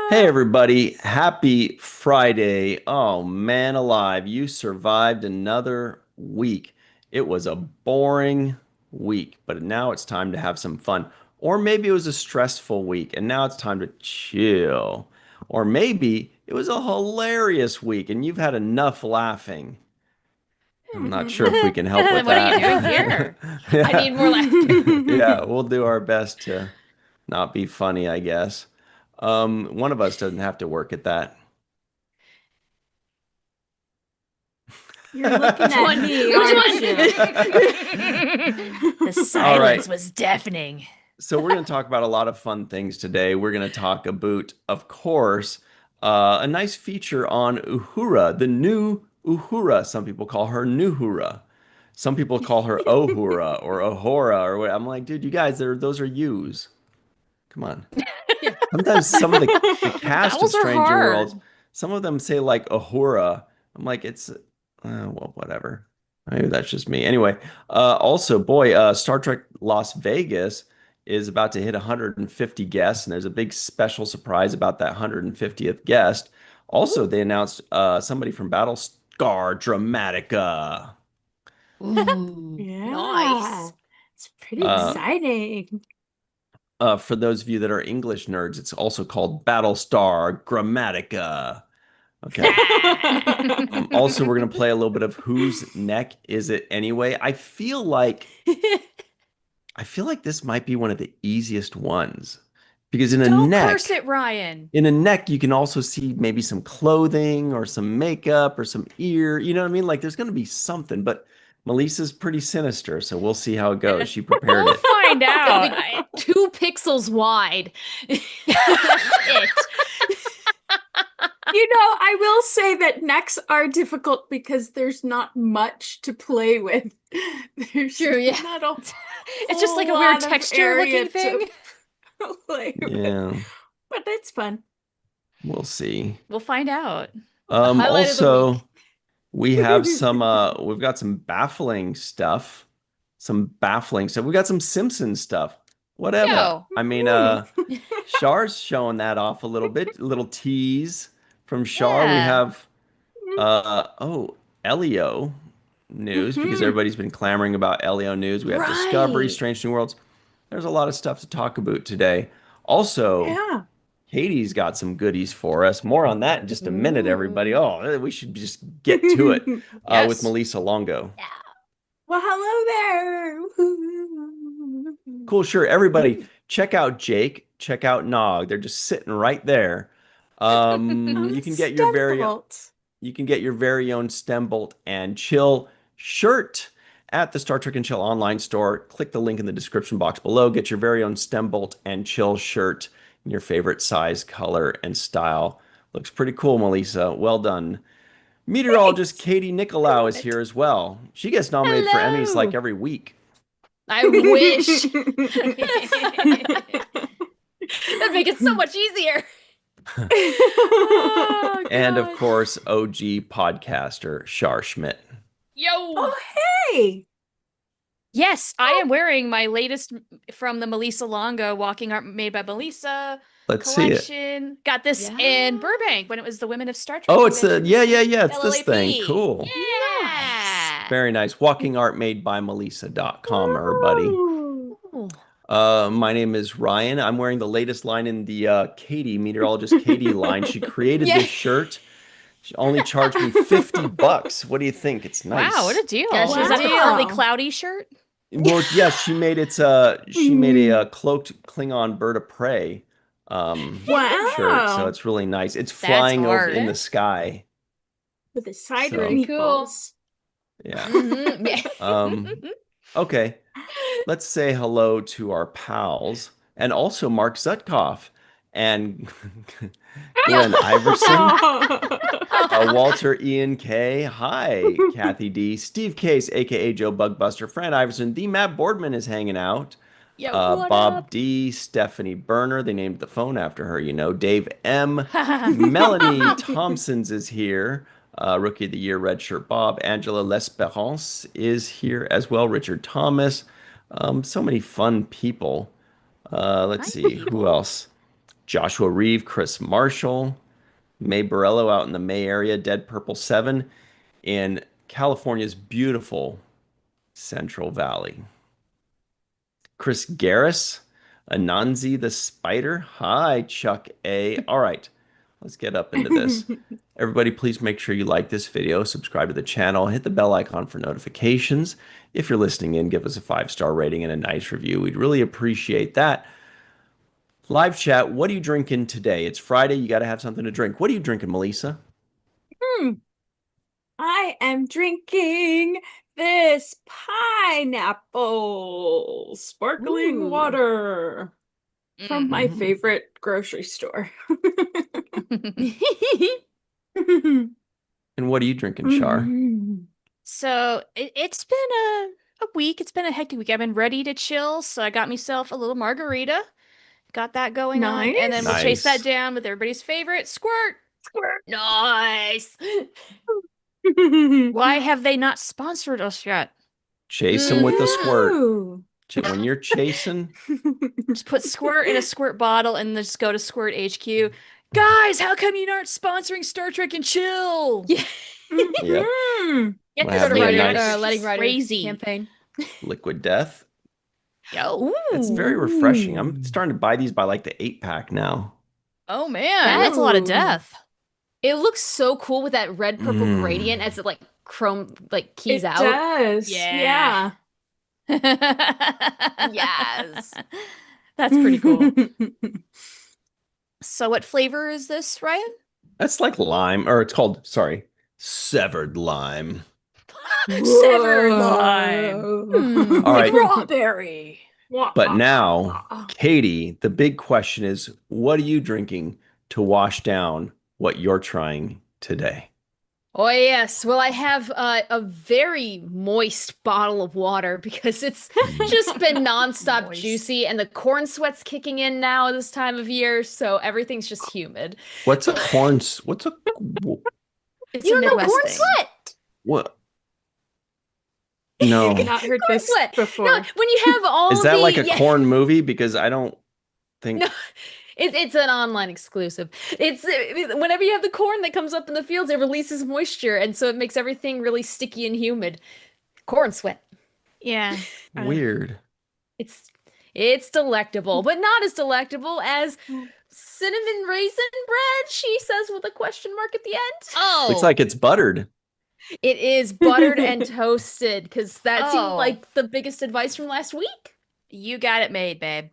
Hey everybody, happy Friday. Oh man alive, you survived another week. It was a boring week, but now it's time to have some fun. Or maybe it was a stressful week and now it's time to chill. Or maybe it was a hilarious week and you've had enough laughing. I'm not sure if we can help with Then what are you that. doing here? I Yeah. need more laughter. Yeah, we'll do our best to not be funny, I guess. One of us doesn't have to work at that. You're looking Which at one? me, Which aren't one? you? The All right. silence was deafening. So we're going to talk about a lot of fun things today. We're going to talk about, of course, a nice feature on Uhura, the new Uhura. Some people call her Nuhura. Some people call her Ohura or Ohora or what. I'm like, dude, you guys, those are yous. Come on. Yeah. Sometimes some of the cast of Vowels are Stranger Worlds, hard. some of them say like Uhura. I'm like, well, whatever. Maybe that's just me. Anyway, also, boy, Star Trek Las Vegas is about to hit 150 guests, and there's a big special surprise about that 150th guest. Also, Ooh, they announced somebody from Battlestar Dramatica. Ooh, yeah. nice. It's pretty Uh, exciting. for those of you that are English nerds, it's also called Battlestar Grammatica. Okay. Also, we're gonna play a little bit of Whose Neck Is It Anyway? I feel like this might be one of the easiest ones because Don't curse it, Ryan. in a neck, you can also see maybe some clothing or some makeup or some ear. You know what I mean? Like there's gonna be something, but Melissa's pretty sinister, so we'll see how it goes. She prepared We'll it. find It'll out. be 2 pixels wide. That's it. I will say that necks are difficult because there's not much to play with. There's True, yeah. not a It's just like whole a weird lot of texture area looking to thing. play with, Yeah, but it's fun. we'll see. We'll find out. The highlight of the week. Also, we've got some baffling stuff. We've got some Simpsons stuff. Whatever. Yo. I mean, Char's showing that off a little bit. A little tease from Char. We Yeah. have Elio news because Mhm. everybody's been clamoring about Elio news. We have Discovery, Right. Strange New Worlds. There's a lot of stuff to talk about today. Also, Yeah. Katie's got some goodies for us. More on that in just a minute, everybody. Ooh. Oh, we should just get to it with Yes. Melissa Longo. Yeah. Well, hello there. Cool, sure. Everybody, check out Jake, check out Nog. They're just sitting right there. Oh, You can get your very Stunbolt. you can get your very own Stembolt and Chill shirt at the Star Trek and Chill online store. Click the link in the description box below. Get your very own Stembolt and Chill shirt in your favorite size, color, and style. Looks pretty cool, Melissa. Well done. Meteorologist Thanks. Katie I Nicolau love is here it. as well. She gets nominated for Emmys like Hello. every week. I wish. That'd make it so much easier. Oh And of gosh. course, OG podcaster Shar Schmidt. Yo. Oh, hey. Yes, I Oh, am wearing my latest from the Melissa Longo Walking Art Made by Melissa Let's see it. collection. Got this Yeah. in Burbank when it was the Women of Star Trek Oh, it's the convention yeah, in yeah, yeah. It's this thing. LLAP. Cool. nice. Yeah. Very nice. Walking art made by Melissa.com, everybody. Woo. Ooh. My name is Ryan. I'm wearing the latest line in the Katie, meteorologist Katie line. She created Yeah. this shirt. She only charged me 50 bucks. What do you think? It's Wow, what nice. a deal. Gosh, is that the partly Wow. cloudy shirt? Well, yes, she made a cloaked Klingon bird of prey shirt, so Wow. it's really nice. It's That's flying over in hard. the sky. With the cider So, Pretty cool. meatballs. yeah. Yeah. Um, okay. Let's say hello to our pals and also Mark Zutkoff and Yo. Glenn Iverson, Oh. Walter Ian K. Hi, Kathy D. Steve Case, aka Joe Bugbuster, Fran Iverson, the Matt Boardman is hanging out. Yo, what Bob up? D, Stephanie Berner, they named the phone after her, Dave M, Melanie Thompson's is here. Rookie of the Year, Redshirt Bob. Angela L'Esperance is here as well. Richard Thomas. So many fun people. Let's Hi, see, who people. else? Joshua Reeve, Chris Marshall, May Borello out in the May area, Dead Purple 7 in California's beautiful Central Valley. Chris Garris, Ananzi the Spider. Hi, Chuck A. All right, let's get up into this. Everybody, please make sure you like this video, subscribe to the channel, hit the bell icon for notifications. If you're listening in, give us a 5-star rating and a nice review. We'd really appreciate that. Live chat, what are you drinking today? It's Friday, you got to have something to drink. What are you drinking, Melissa? I am drinking this pineapple sparkling water from my favorite grocery store. And what are you drinking, Shar? So it's been a week. It's been a hectic week. I've been ready to chill, so I got myself a little margarita. Got that going on. And then we chased that down with everybody's favorite squirt. Squirt. Nice. Why have they not sponsored us yet? Chase them with the squirt. When you're chasing, just put squirt in a squirt bottle and then just go to Squirt HQ. Guys, how come you aren't sponsoring Star Trek and Chill? Yeah. Yep. Get Well, the Letting Rider crazy campaign. Liquid Death. Yo. It's very refreshing. I'm starting to buy these by like the 8-pack now. Oh man, that's a lot of death. It looks so cool with that red purple gradient as it like chrome like keys out. It does. Yeah. Yes. That's pretty cool. So what flavor is this, Ryan? That's like lime, or it's called, sorry, severed lime. Severed lime. All right. Strawberry. But now, Katie, the big question is, what are you drinking to wash down what you're trying today? Oh, yes. Well, I have a very moist bottle of water because it's just been nonstop juicy and the corn sweat's kicking in now this time of year. So everything's just humid. What's a corn? What's a? You don't know corn sweat? What? No. I've not heard this before. No, when you have all Is that like a corn movie? Because I don't think. No. It's an online exclusive. It's whenever you have the corn that comes up in the fields, it releases moisture, and so it makes everything really sticky and humid. Corn sweat. Yeah. Weird. It's delectable, but not as delectable as cinnamon raisin bread, she says with a question mark at the end. Oh. Looks like it's buttered. It is buttered and toasted, because that seemed like the biggest advice from last week. You got it made, babe.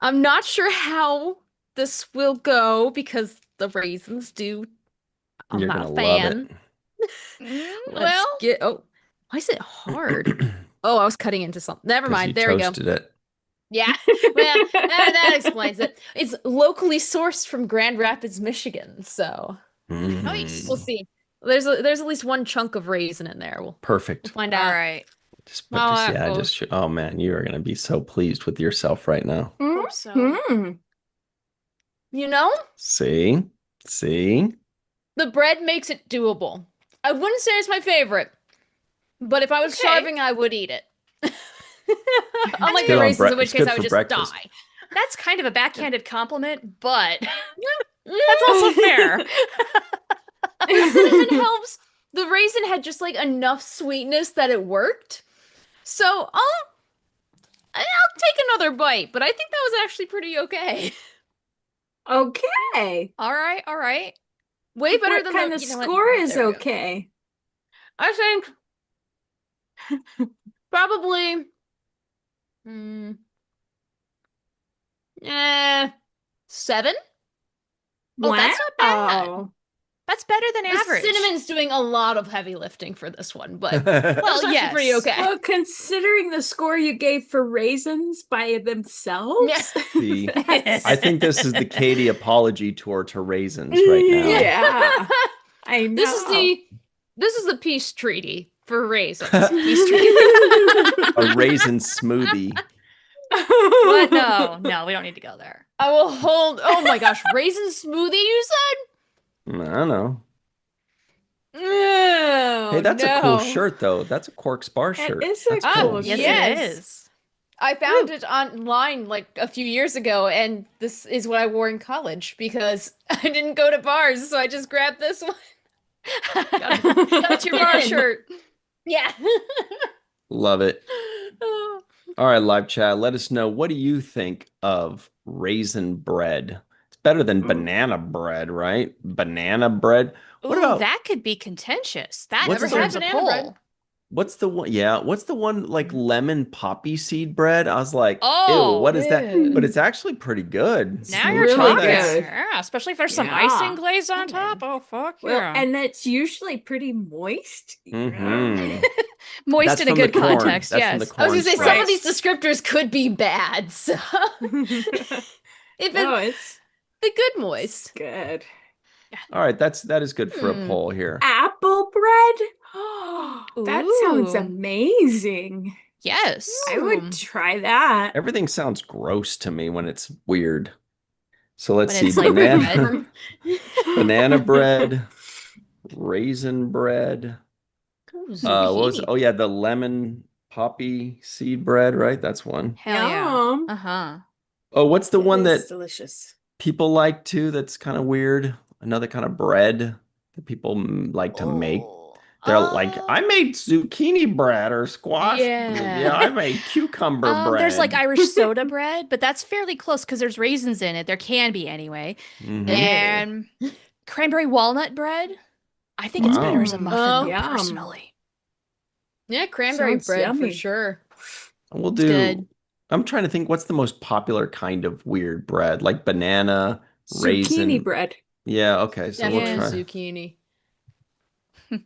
I'm not sure how this will go because the raisins do. I'm not a fan. Let's get. Oh, why is it hard? Oh, I was cutting into something. Never mind. There we go. It. Yeah, well, that explains it. It's locally sourced from Grand Rapids, Michigan. So nice. We'll see. There's at least one chunk of raisin in there. We'll find out. All right. Oh man, you are gonna be so pleased with yourself right now. Hope so. You know? See? The bread makes it doable. I wouldn't say it's my favorite, but if I was starving, I would eat it. Unlike the raisins, in which case I would just die. That's kind of a backhanded compliment, but that's also fair. The cinnamon helps. The raisin had just like enough sweetness that it worked. So I'll take another bite, but I think that was actually pretty okay. Okay. All right. Way better What than kind of score is okay? I think probably 7. Oh, that's not bad. That's better than The average. cinnamon's doing a lot of heavy lifting for this one, but well, yes, pretty okay. Well, considering the score you gave for raisins by themselves, See, I think this is the Katie apology tour to raisins right now. Yeah, I know. This is the peace treaty for raisins. Peace treaty. A raisin smoothie. What? No, we don't need to go there. I will hold. Oh my gosh, raisin smoothie! You said. I don't know. No, Hey, that's a cool shirt, though. That's a Quark Spar shirt. It's a That's cool. cool Yes, shirt. it is. I found it online like a few years ago, and this is what I wore in college because I didn't go to bars, so I just grabbed this one. That's your bar shirt. Yeah. Love it. All right, live chat. Let us know, what do you think of raisin bread? It's better than banana bread, right? Banana bread. What Ooh, about that could be contentious. That What's never the- deserves a banana bread? poll. what's the one? Yeah, what's the one like lemon poppy seed bread? I was like, ew, Oh, what is that? ew. But it's actually pretty good. now It's you're really talking. good. Yeah, especially if there's some Yeah. icing glaze on top. Oh, fuck Well, yeah. and it's usually pretty moist. Mm-hmm. Moist That's in a from the good corn. context, That's from the yes. I was corn gonna say some spread. of these descriptors could be bad, so if No, it's it's the good moist. good. All right, that is good for a poll here. Apple bread? Oh, that sounds Ooh. amazing. Yes. I would try that. Everything sounds gross to me when it's weird. So let's When see, it's like banana, banana bread, raisin bread. Ooh, What was? zucchini. Oh yeah, the lemon poppy seed bread, right? That's one. Hell yeah. Yum. Uh-huh. Oh, what's the one It is that delicious. people like too? That's kind of weird. Another kind of bread that people like to make. They're like, I made zucchini bread or squash. Yeah, I Yeah. made cucumber There's like bread. Irish soda bread, but that's fairly close because there's raisins in it. There can be anyway. Mhm. And cranberry walnut bread. I think it's better as a Wow. muffin, though, Yum. personally. Yeah, cranberry Sounds bread for yummy. sure. We'll It's do. good. I'm trying to think what's the most popular kind of weird bread, like banana, Zucchini raisin. bread. Yeah, okay, so we'll Definitely try. zucchini.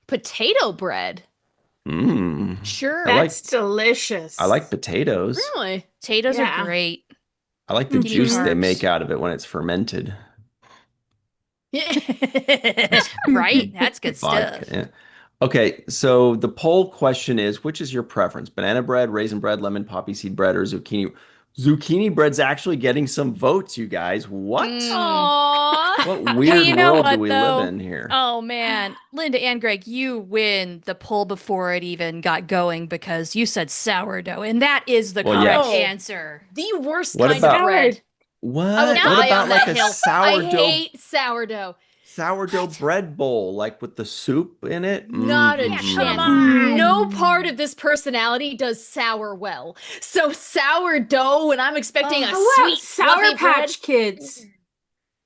Potato bread. Mmm. Sure. I like That's delicious. I like potatoes. Really? Potatoes Yeah. are great. I like the Give me juice they carbs. make out of it when it's fermented. Yeah. Right? That's good Vodka. stuff. Yeah. Okay, so the poll question is, which is your preference? Banana bread, raisin bread, lemon poppy seed bread, or zucchini? Zucchini bread's actually getting some votes, you guys. What? Aww. What Hey, weird you know world do what, we live though? in here? Oh, man. Linda and Greg, you win the poll before it even got going because you said sourdough, and that is the Well, correct yes. answer. The worst What kind about- of bread. What? I will What die about on like that a hill. I sourdough hate sourdough. bread bowl, like with the soup in it? Not a Yeah, Mm-mm-mm. come chance. on. No part of this personality does sour well. So sourdough, and I'm expecting a How about sweet, Sour fluffy Patch Kids?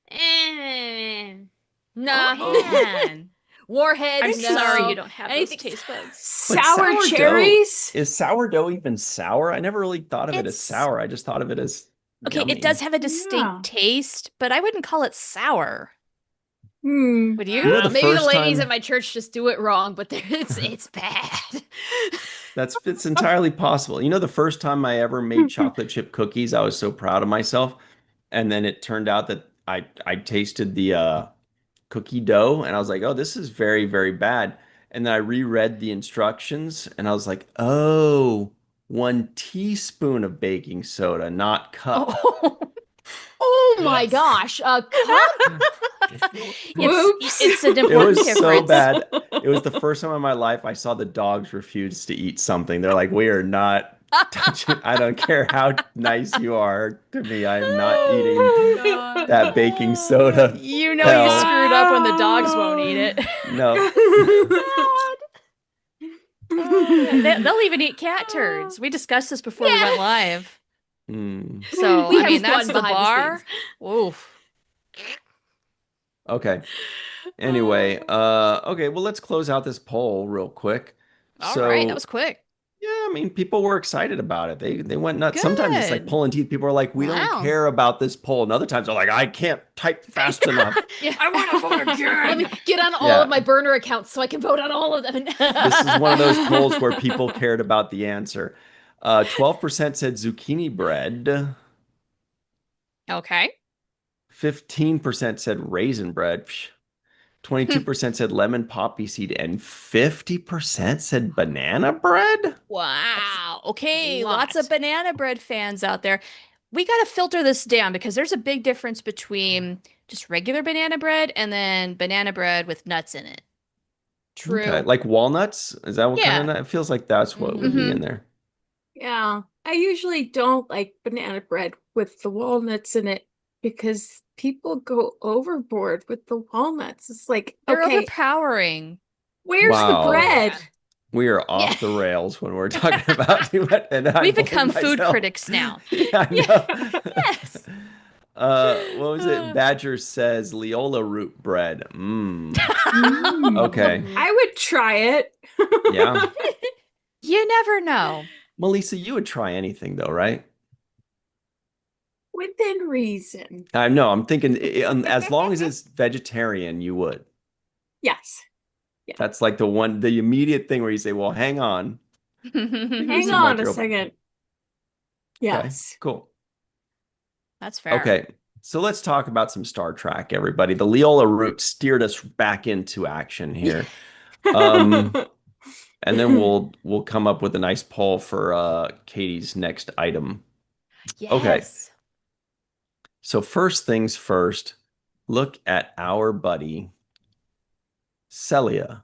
bread. Nah. Man. Warheads. I'm no. sorry you don't have Anything- those taste buds. But Sour cherries? Is sourdough even sour? I never really thought of it as It's- sour. I just thought of it as Okay, yummy. it does have a distinct Yeah. taste, but I wouldn't call it sour. Hmm. Would you? You know, the Maybe the first ladies time- at my church just do it wrong, but it's bad. It's entirely possible. You know, the first time I ever made chocolate chip cookies, I was so proud of myself. And then it turned out that I tasted the cookie dough and I was like, oh, this is very, very bad. And then I reread the instructions and I was like, oh, 1 teaspoon of baking soda, not cup. Oh, Oh my gosh. A cup? it's an It important was so difference. bad. It was the first time in my life I saw the dogs refuse to eat something. They're like, we are not touching. I don't care how nice you are to me. I am not eating that baking soda. You know Hell. you screwed up when the dogs won't eat it. No. They'll even eat cat turds. We discussed this before we went live. Mm. So, We I have mean, fun that's the behind the bar. scenes. Oof. Okay. Anyway, okay, well, let's close out this poll real quick. All So, right, that was quick. yeah, I mean, people were excited about it. They went nuts. Sometimes it's like Good. pulling teeth. People are like, we don't Wow. care about this poll. And other times they're like, I can't type fast enough. Yeah. I want to vote Let me again. get on all Yeah. of my burner accounts so I can vote on all of them. This is one of those polls where people cared about the answer. 12% said zucchini bread. Okay. 15% said raisin bread. 22% said lemon poppy seed. And 50% said banana bread? Wow. Okay, lot. lots of banana bread fans out there. We got to filter this down because there's a big difference between just regular banana bread and then banana bread with nuts in it. True. Okay. Like walnuts? Is that what Yeah. kind of nut? It feels like that's what would be Mhm. in there. Yeah, I usually don't like banana bread with the walnuts in it because people go overboard with the walnuts. It's like, They're okay, overpowering. where's the Wow. bread? We are Yeah. off the rails when we're talking about it, and I We've blame become food myself. critics now. Yeah, I Yeah. know. Yes. What was it? Badger says Leola root bread. Okay. I would try it. Yeah. You never know. Melissa, you would try anything though, right? Within reason. I know. I'm thinking as long as it's vegetarian, you would. Yes. Yeah. That's like the immediate thing where you say, well, hang on. Hang seem on like a you're second. Okay, Yes. cool. That's fair. Okay. So let's talk about some Star Trek, everybody. The Leola route steered us back into action here. And then we'll come up with a nice poll for Katie's next item. Okay. Yes. So first things first, look at our buddy Celia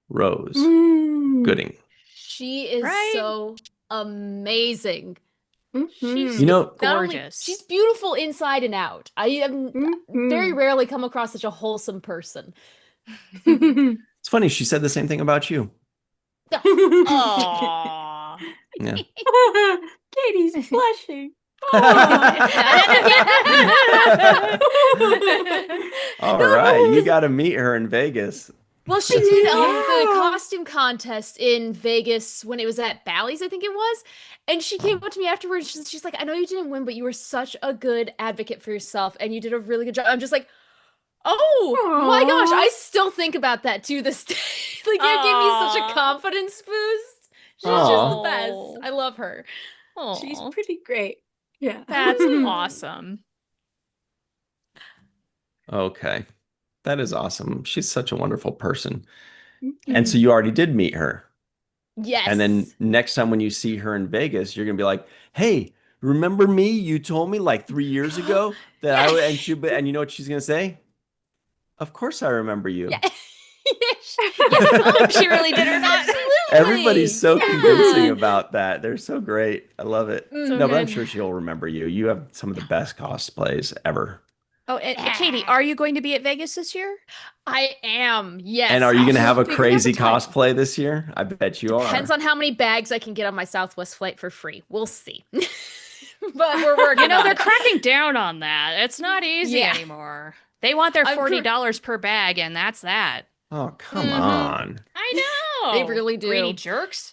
Rose Gooding. She is Right? so amazing. She's You know, Not only gorgeous. she's beautiful inside and out. I am very rarely come across such a wholesome person. it's funny. She said the same thing about you. Aww. Yeah. Katie's blushing. All right, you got to meet her in Vegas. Well, she did the costume contest in Vegas when it was at Bally's, I think it was. And she came up to me afterwards. She's like, I know you didn't win, but you were such a good advocate for yourself and you did a really good job. I'm just like, oh my gosh, I still think about that to this day. Like, you gave me such a confidence boost. She's just the best. I love her. She's pretty great. Yeah. That's awesome. Okay. That is awesome. She's such a wonderful person. And so you already did meet her. Yes. And then next time when you see her in Vegas, you're going to be like, hey, remember me? You told me like 3 years ago that I would, and you know what she's going to say? Of course I remember you. Yeah. She really did or not. Absolutely. Everybody's so convincing about that. They're so great. I love it. So No, but I'm good. sure she'll remember you. You have some of the best cosplays ever. Oh, and Katie, are you going to be at Vegas this year? I am, yes. And are you going to have a Big crazy appetite. cosplay this year? I bet you Depends are. on how many bags I can get on my Southwest flight for free. We'll see. But we're working You know, on they're it. cracking down on that. It's not easy anymore. They want their $40 per bag, and that's that. Oh, come on. I know. They really do. Greedy jerks.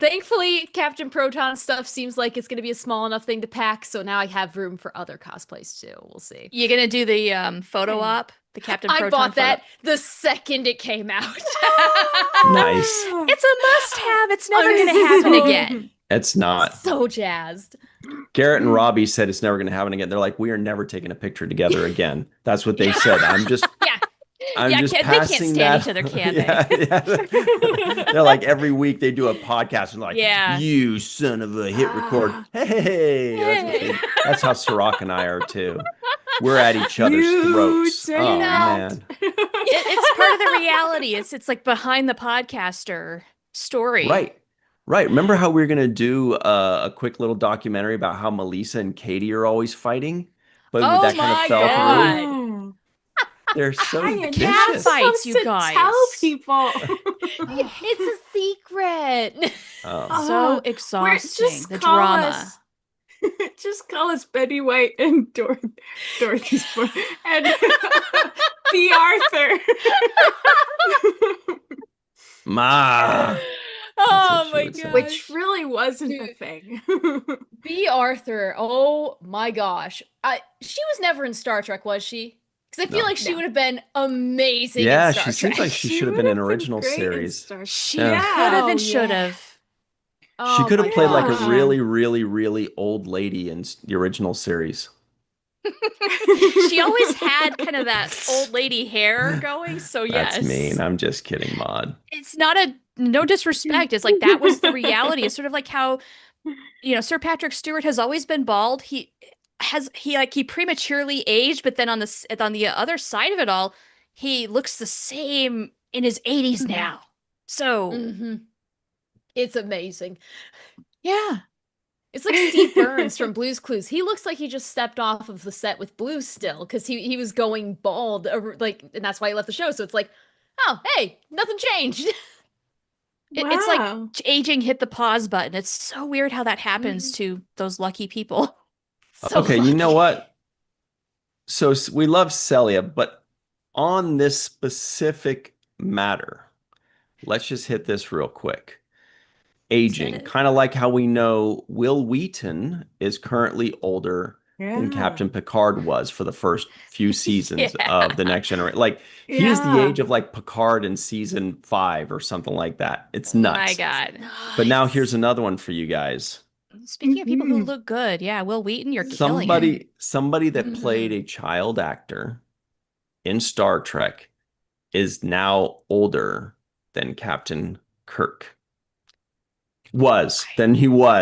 Thankfully, Captain Proton stuff seems like it's going to be a small enough thing to pack, so now I have room for other cosplays too. We'll see. You gonna do the photo op? The Captain Proton I bought that photo? the second it came out. Nice. It's a must-have. It's never gonna happen again. It's not. So jazzed. Garrett and Robbie said it's never going to happen again. They're like, we are never taking a picture together again. That's what they said. I'm just They can't passing stand that. each other, can they? Yeah. They're like every week they do a podcast and like, Yeah. you son of a hit record. Hey. That's how Sirach and I are too. We're at each other's throats. Oh man. It's part of the reality. It's like behind the podcaster story. Right. Remember how we were going to do a quick little documentary about how Melissa and Katie are always fighting? But that kind of fell through. They're so vicious. Fights, you guys. Tell people. It's a secret. So exhausting. The drama. Just call us Betty White and Dorothy's boy and B. Arthur. Ma. Oh my god. Which really wasn't a thing. B. Arthur. Oh my gosh. She was never in Star Trek, was she? Because I feel like she would have been amazing in Yeah, Star she seems Trek. like she should have been an original series. She could have and should have. She could have played like a gosh. really, really, really old lady in the original series. She always had kind of that old lady hair going, so yes. That's mean. I'm just kidding, Maud. It's not no disrespect. It's like that was the reality. It's sort of like how, Sir Patrick Stewart has always been bald. He prematurely aged, but then on the other side of it all, he looks the same in his 80s now. So It's amazing. Yeah. It's like Steve Burns from Blue's Clues. He looks like he just stepped off of the set with Blue still, because he was going bald, like, and that's why he left the show. So it's like, oh, hey, nothing changed. It's like aging hit the pause button. It's so weird how that happens to those lucky people. So okay, lucky. you know what? So we love Celia, but on this specific matter, let's just hit this real quick. Aging, kind of like how we know Will Wheaton is currently older than Captain Picard was for the first few seasons of The Next Generation. Like, he is the age of like Picard in season 5 or something like that. It's nuts. My God. But now here's another one for you guys. Speaking of people who look good, yeah, Will Wheaton, you're killing it. Somebody that played a child actor in Star Trek is now older than Captain Kirk. Not Shatner. When he was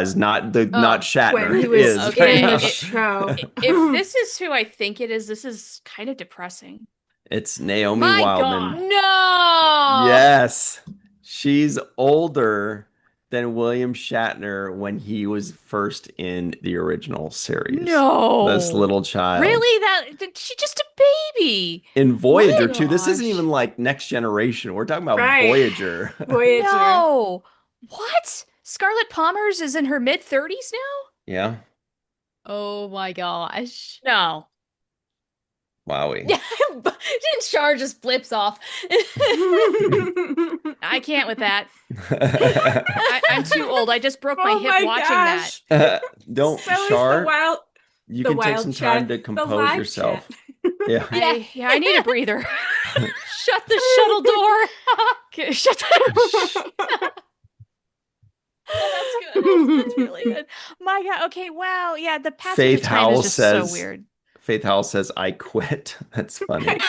in the show. If this is who I think it is, this is kind of depressing. It's Naomi My Wildman. God. No. Yes. She's older than William Shatner when he was first in the original series. No. This little child. Really? She's just a baby. In Voyager, too. This isn't even like Next Generation. We're talking about Voyager. Voyager. No. What? Scarlett Palmer's is in her mid-30s now? Yeah. Oh my gosh. No. Wowie. Yeah, didn't Char just flips off? I can't with that. I'm too old. I just broke my hip watching that. Don't, so Char. You can take some time to compose yourself. Yeah. I need a breather. Shut the shuttle door. Shut the Oh, that's good. That's really good. My God. Okay. Wow. Yeah. The passage Faith of time Howell is just says, so weird. Faith Howell says, "I quit." That's funny. Me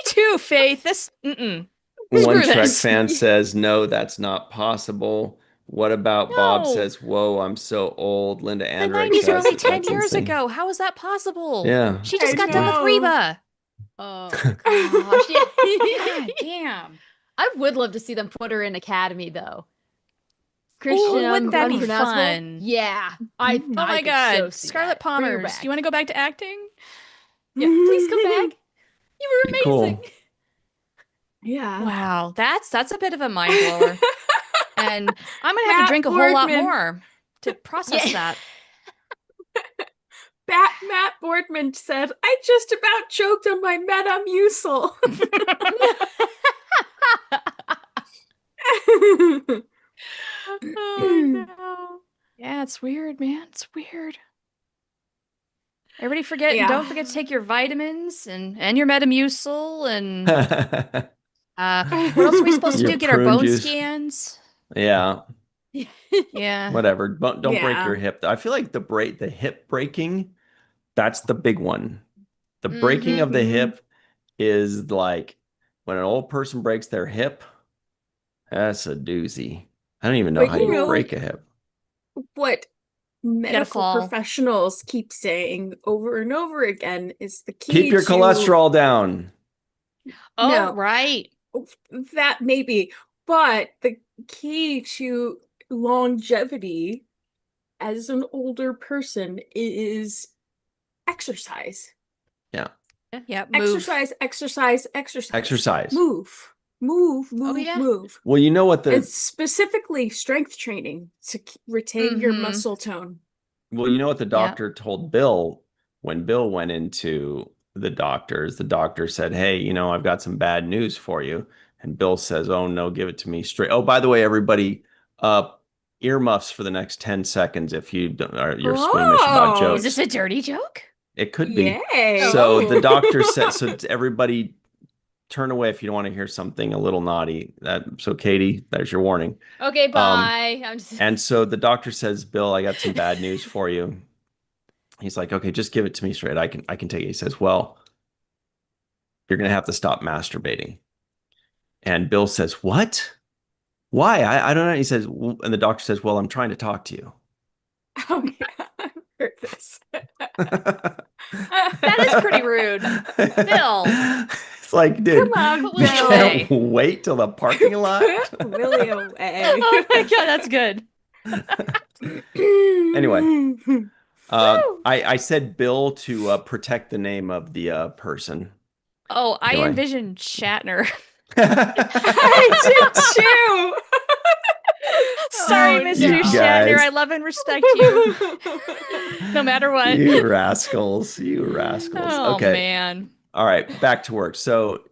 too, Faith. One Screw Trek this. fan says, "No, that's not possible." What about Bob says, "Whoa, I'm so old." Linda The Andrick 90s says are only that 10 that's years insane. ago. How is that possible? Yeah. She just got done with Reba. Oh gosh. Yeah. God damn. I would love to see them put her in Academy though. Christian, wouldn't that be fun? Yeah. Oh my God. Scarlett Palmer's. Do you want to go back to acting? Yeah, please come back. You were Be amazing. cool. Yeah. Wow. That's a bit of a mind blower. And I'm gonna have to drink a whole lot more to process that. Matt Boardman said, "I just about choked on my Metamucil." Oh no. Yeah, it's weird, man. It's weird. Everybody don't forget to take your vitamins and your Metamucil and what else are we supposed to do? Get our bone scans? Yeah. Yeah. Whatever. Don't break your hip. I feel like the hip breaking, that's the big one. The breaking of the hip is like when an old person breaks their hip, that's a doozy. I don't even know how you break a hip. What medical professionals keep saying over and over again is the key. Keep your cholesterol down. Oh, no, right. That maybe, but the key to longevity as an older person is exercise. Yeah. Yeah. Exercise. Move. Well, you know what it's specifically strength training to retain your muscle tone. Well, you know what the doctor told Bill when Bill went into the doctors? The doctor said, "Hey, I've got some bad news for you." And Bill says, "Oh no, give it to me straight." Oh, by the way, everybody, earmuffs for the next 10 seconds if you're squeamish about jokes. Is this a dirty joke? It could be. Yay. So the doctor said, so everybody turn away if you don't want to hear something a little naughty. So Katie, there's your warning. Okay, bye. And so the doctor says, "Bill, I got some bad news for you." He's like, "Okay, just give it to me straight. I can take it." He says, "Well, you're going to have to stop masturbating." And Bill says, "What? Why? I don't know." He says, and the doctor says, "Well, I'm trying to talk to you." Oh yeah, I've heard this. That is pretty rude. Bill. It's like, dude, you can't wait till the parking lot. Put Willie away. Oh my God, that's good. Anyway, I said Bill to protect the name of the person. Oh, I envisioned Shatner. I did too. Sorry, Mr. Shatner. I love and respect you. No matter what. You rascals. You rascals. Oh, okay. Man. All right, back to work. So,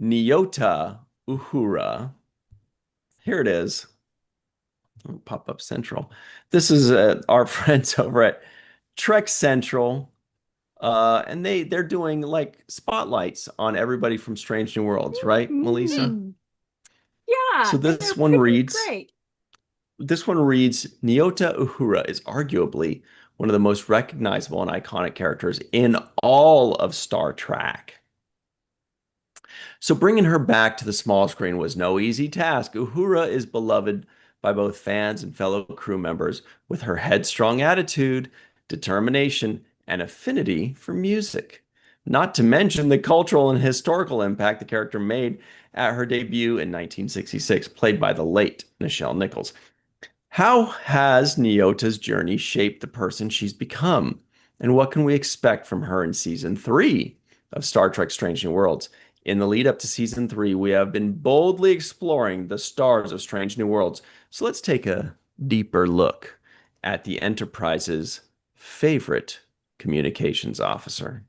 Nyota Uhura. Here it is. Pop up Central. This is our friends over at Trek Central. And they're doing like spotlights on everybody from Strange New Worlds, right, Melissa? Yeah. So this one reads, Nyota Uhura is arguably one of the most recognizable and iconic characters in all of Star Trek. So bringing her back to the small screen was no easy task. Uhura is beloved by both fans and fellow crew members with her headstrong attitude, determination, and affinity for music. Not to mention the cultural and historical impact the character made at her debut in 1966, played by the late Nichelle Nichols. How has Nyota's journey shaped the person she's become? And what can we expect from her in season 3 of Star Trek Strange New Worlds? In the lead up to season 3, we have been boldly exploring the stars of Strange New Worlds. So let's take a deeper look at the Enterprise's favorite communications officer.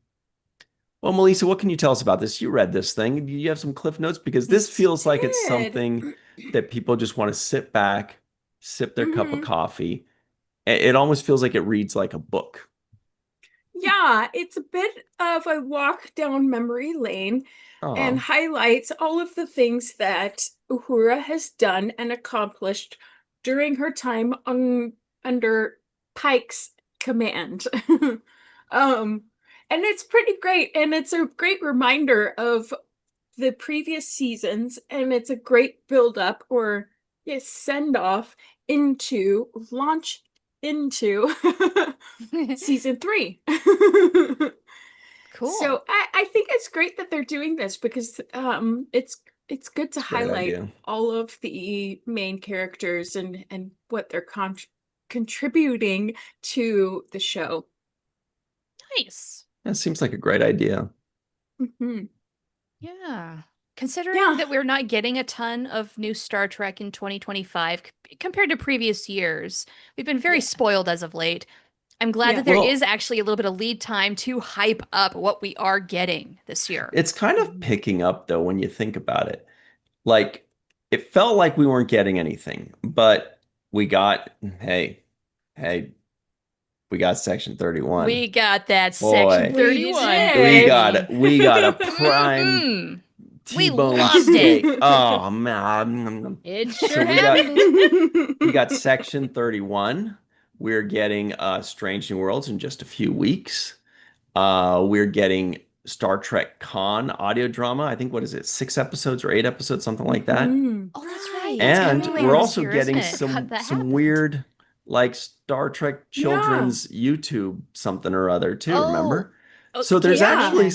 Well, Melissa, what can you tell us about this? You read this thing. Do you have some cliff notes? Because this feels like it's something that people just want to sit back, sip their cup of coffee. It almost feels like it reads like a book. Yeah, it's a bit of a walk down memory lane and highlights all of the things that Uhura has done and accomplished during her time under Pike's command. And it's pretty great, and it's a great reminder of the previous seasons, and it's a great build up or send off into launch into season 3. Cool. So I think it's great that they're doing this because it's good to highlight all of the main characters and what they're contributing to the show. Nice. That seems like a great idea. Yeah. Considering that we're not getting a ton of new Star Trek in 2025 compared to previous years, we've been very spoiled as of late. I'm glad that there is actually a little bit of lead time to hype up what we are getting this year. It's kind of picking up, though, when you think about it. Like, it felt like we weren't getting anything, but we got, hey, we got Section 31. We got that Section 31. We got a prime T-bone steak. Oh, man. It sure happened. We got Section 31. We're getting Strange New Worlds in just a few weeks. We're getting Star Trek Con audio drama. I think, what is it, 6 episodes or 8 episodes, something like that. Oh, that's right. And we're also getting some weird, like, Star Trek children's YouTube something or other too. Remember? So there's actually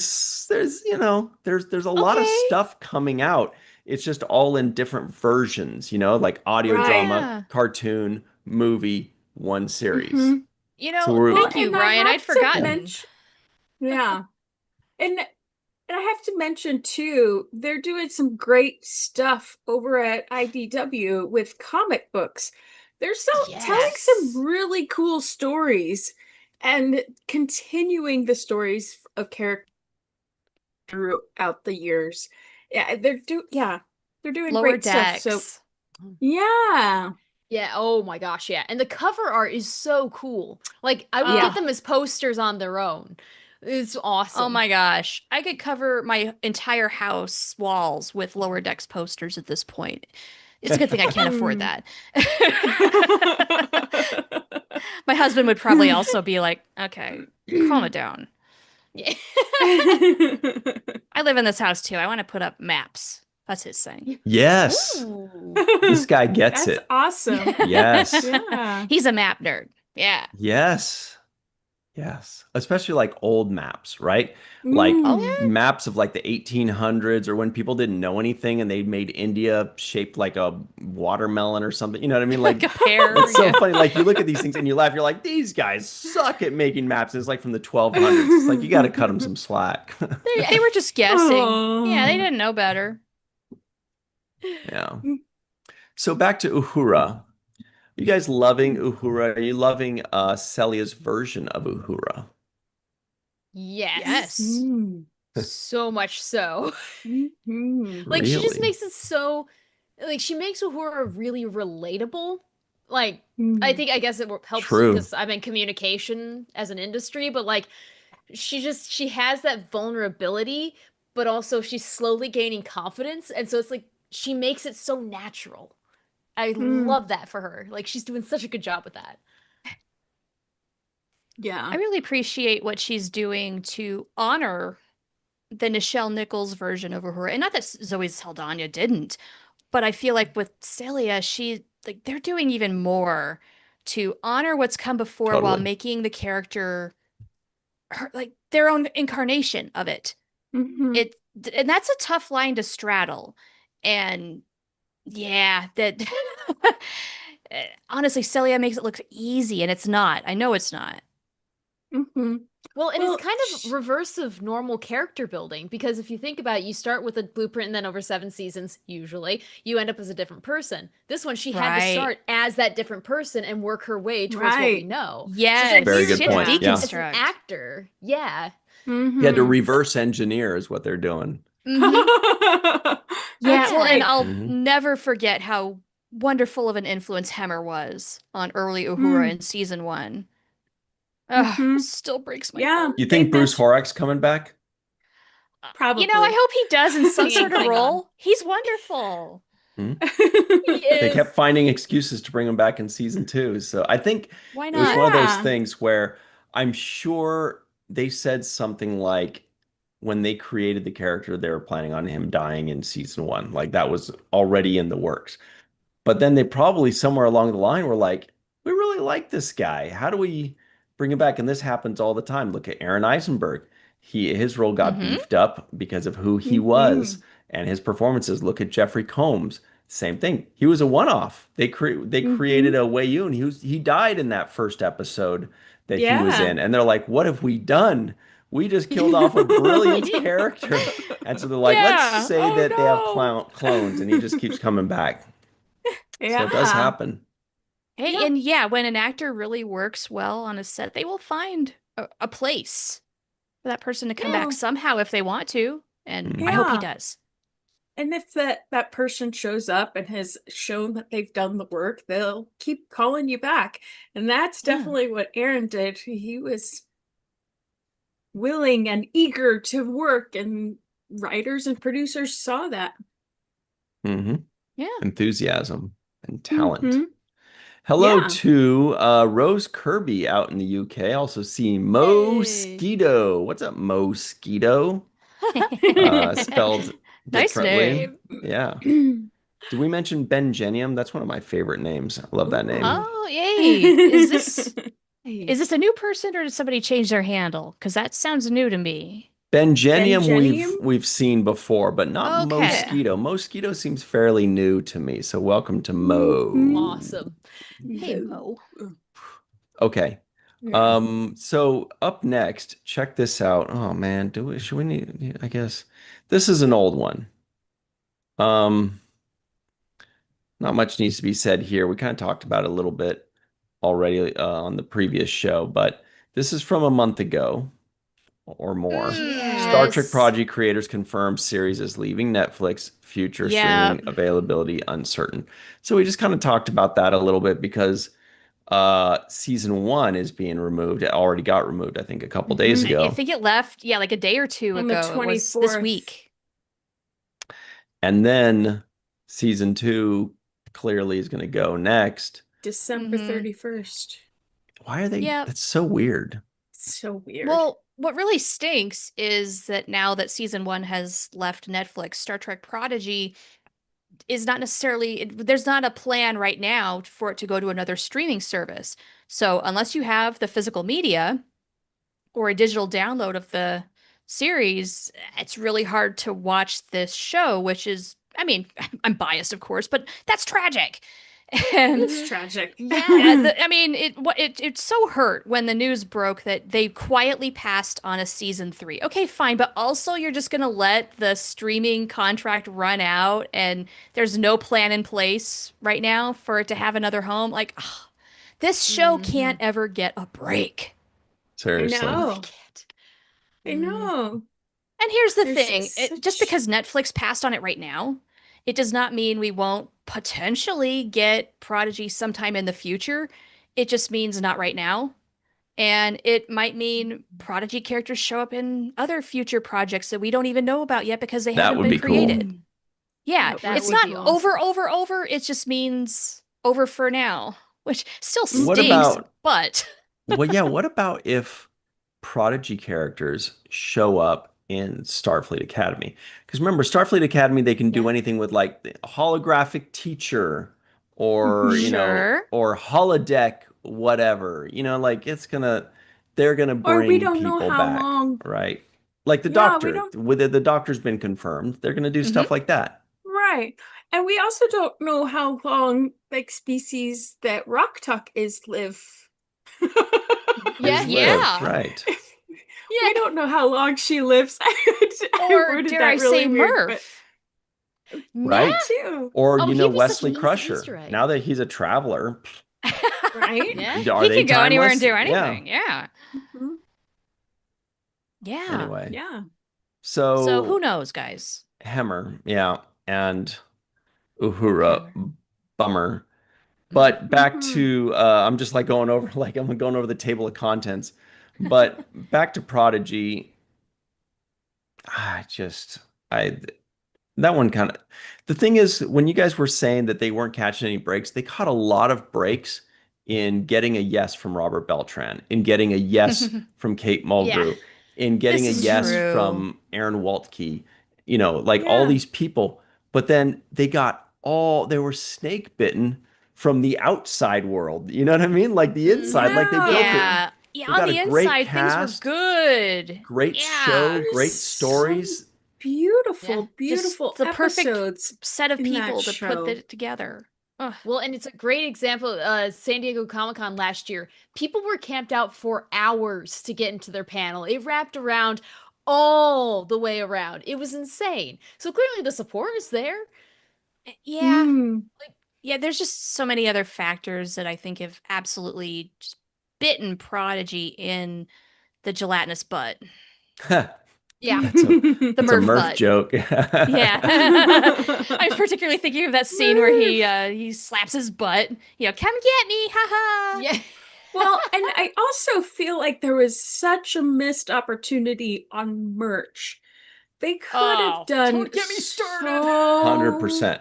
there's a lot of stuff coming out. It's just all in different versions, like audio drama, cartoon, movie, one series. Thank you, Ryan. I'd forgotten. And I have to mention too, they're doing some great stuff over at IDW with comic books. They're telling some really cool stories and continuing the stories of characters throughout the years. They're doing Lower great Decks. stuff. So yeah, oh my gosh, yeah. And the cover art is so cool. Like, I would get them as posters on their own. It's awesome. Oh my gosh. I could cover my entire house walls with Lower Decks posters at this point. It's a good thing I can't afford that. My husband would probably also be like, okay, calm it down. Yeah. I live in this house too. I want to put up maps. That's his saying. Yes. This guy gets it. That's awesome. Yes. Yeah. He's a map nerd. Yeah. Yes. Yes, especially like old maps, right? Like Oh Mm. yeah. maps of like the 1800s or when people didn't know anything and they made India shaped like a watermelon or something. You know what I mean? Like Like a pear, it's so yeah. funny. Like you look at these things and you laugh. You're like, these guys suck at making maps. And it's like from the 1200s. It's like you got to cut them some slack. They were just guessing. Yeah, they Oh. didn't know better. Yeah. So back to Uhura. You guys loving Uhura? Are you loving Celia's version of Uhura? Yes. Yes. Mm. So much so. Mhm. Like she just Really? makes it so like she makes Uhura really relatable. Like I Mm. think I guess it helps True. because I'm in communication as an industry, but like she has that vulnerability, but also she's slowly gaining confidence, and so it's like she makes it so natural. I Mm. love that for her. Like she's doing such a good job with that. Yeah. I really appreciate what she's doing to honor the Nichelle Nichols version of her. And not that Zoe Saldana didn't, but I feel like with Celia, she like they're doing even more to honor what's come before while Totally. making the character like their own incarnation of it. Hmm. It and that's a tough line to straddle. And yeah, that honestly, Celia makes it look easy, and it's not. I know it's not. Hmm. Well, and it's Well, kind of reverse of normal character building because if you think about it, you start with a blueprint and then over 7 seasons, usually, you end up as a different person. This one, she had to Right. start as that different person and work her way towards what we right. know. So it's like Very Yes, weird good she had to point. that Yeah. as an deconstruct. actor, yeah. You had to Hmm. reverse engineer is what they're doing. Mm-hmm. Yeah, That's well, and Yeah. right. I'll Hmm. never forget how wonderful of an influence Hemmer was on early Uhura Mm. in season one. Ugh, Hmm. still breaks my Yeah, heart. You think and Bruce that's Horak's coming back? I probably. hope he does in some Singing sort of Klingon. role. He's wonderful. Hmm? He They is. kept finding excuses to bring him back in season two. So I think Why it was not? one of those Yeah. things where I'm sure they said something like when they created the character, they were planning on him dying in season one. Like that was already in the works. But then they probably somewhere along the line were like, we really like this guy. How do we bring him back? And this happens all the time. Look at Aaron Eisenberg. His role got Mm-hmm. beefed up because of who he was Hmm. and his performances. Look at Jeffrey Combs. Same thing. He was a one-off. They created Hmm. a Wei Yun. He died in that first episode that he was Yeah. in. And they're like, what have we done? We just killed off a brilliant Yeah. character. And so they're like, let's Yeah. say that they have Oh clones and he just keeps coming back. So it does Yeah. happen. no. Hey, Yeah. and yeah, when an actor really works well on a set, they will find a place for that person to come back Well, somehow if they want to. And I Hmm. hope he yeah. does. And if that person shows up and has shown that they've done the work, they'll keep calling you back. And that's Yeah. definitely what Aaron did. He was willing and eager to work, and writers and producers saw that. Hmm. Yeah. Enthusiasm and talent. Hmm. Hello Yeah. to Rose Kirby out in the UK. Also see Hey. Mosquito. What's up, Mosquito? Spelled Nice differently. name. Yeah. Did we mention Ben Genium? That's one of my favorite names. I love that name. Ooh. Oh, yay. Hey. Is this a new person or did somebody change their handle? Because that sounds new to me. Bengenium Benjenium? we've seen before, but not Okay. Yeah. Mosquito. Mosquito seems fairly new to me. So welcome to Hmm. Mo. Awesome. Hey, No. Mo. Okay. Yeah. So up next, check this out. Oh man, should we need, I guess this is an old one. Um, Not much needs to be said here. We kind of talked about it a little bit already on the previous show, but this is from a month ago or more. Star Mm. Trek Yes. Prodigy creators confirm series is leaving Netflix, future Yeah. streaming availability uncertain. So we just kind of talked about that a little bit because season one is being removed. It already got removed, I think, a couple days Hmm. I ago. think it left, yeah, like a day or two On the ago. It was this 24th, week. And then season two clearly is going to go next. December Mm-hmm. 31st. Why are they? Yeah. That's so weird. So weird. Well, what really stinks is that now that season one has left Netflix, Star Trek Prodigy is not necessarily, there's not a plan right now for it to go to another streaming service. So unless you have the physical media, or a digital download of the series, it's really hard to watch this show, which is, I mean, I'm biased, of course, but that's tragic. And it's tragic. Yeah, I mean, it so hurt when the news broke that they quietly passed on a season 3. Okay, fine, but also you're just gonna let the streaming contract run out, and there's no plan in place right now for it to have another home. Like, ugh, this show can't ever get a break. Seriously. I know. Like it. I know. And here's the thing, just because Netflix passed on it right now, it does not mean we won't potentially get Prodigy sometime in the future. It just means not right now. And it might mean Prodigy characters show up in other future projects that we don't even know about yet because they That haven't would been be cool. created. Yeah, That it's would not be over, awesome. over. It just means over for now, which still What stinks, about, but well, yeah, what about if Prodigy characters show up in Starfleet Academy? Because remember, Starfleet Academy, they can do anything with like the holographic teacher or, sure. or holodeck, whatever. Like they're gonna Or we bring don't know people how back, long. right? Like the Yeah, we doctor, don't. with the doctor's been confirmed. They're gonna do stuff like that. Right. And we also don't know how long like species that Rock Talk is live. Is live, right? We don't know how long she lives. I Or worded dare that I really say weird, but Murph? Right. too. Or, Oh, he'd be such Wesley an easy Easter Crusher. egg. Now that he's a traveler, Right? Yeah. are He they can go anywhere and timeless? do Yeah. anything. Yeah. Mhm. Yeah. Anyway, Yeah. So who so knows, guys? Hemmer, yeah, and Uhura, Hammer. bummer. Mhm. But back Mhm. to I'm just like going over like I'm going over the table of contents. But back to Prodigy, I just I that one kind of the thing is when you guys were saying that they weren't catching any breaks, they caught a lot of breaks in getting a yes from Robert Beltran, in getting a yes from Kate Yeah. Mulgrew, in getting This a is yes true. from Aaron Waltke, like all Yeah. these people. But then they were snake bitten from the outside world. You know what I mean? Like the inside, like they built it. Yeah. Yeah. Yeah, They on got a the great inside, things were cast, good. great show, Yeah. There's great some stories. Yeah. beautiful, Just beautiful the perfect episodes set of in that people to put show. it together. Ugh. Well, and it's a great example. San Diego Comic-Con last year, people were camped out for hours to get into their panel. It wrapped around all the way around. It was insane. So clearly the support is there. Yeah. Mm. Like, Yeah, there's just so many other factors that I think have absolutely just bitten Prodigy in the gelatinous butt. yeah. That's a The that's a Murph Murph butt. joke. Yeah. I was particularly thinking of that scene where he slaps his butt. Come get me, haha. Yeah. Well, and I also feel like there was such a missed opportunity on merch. They could have Oh, done don't get me started. so 100%.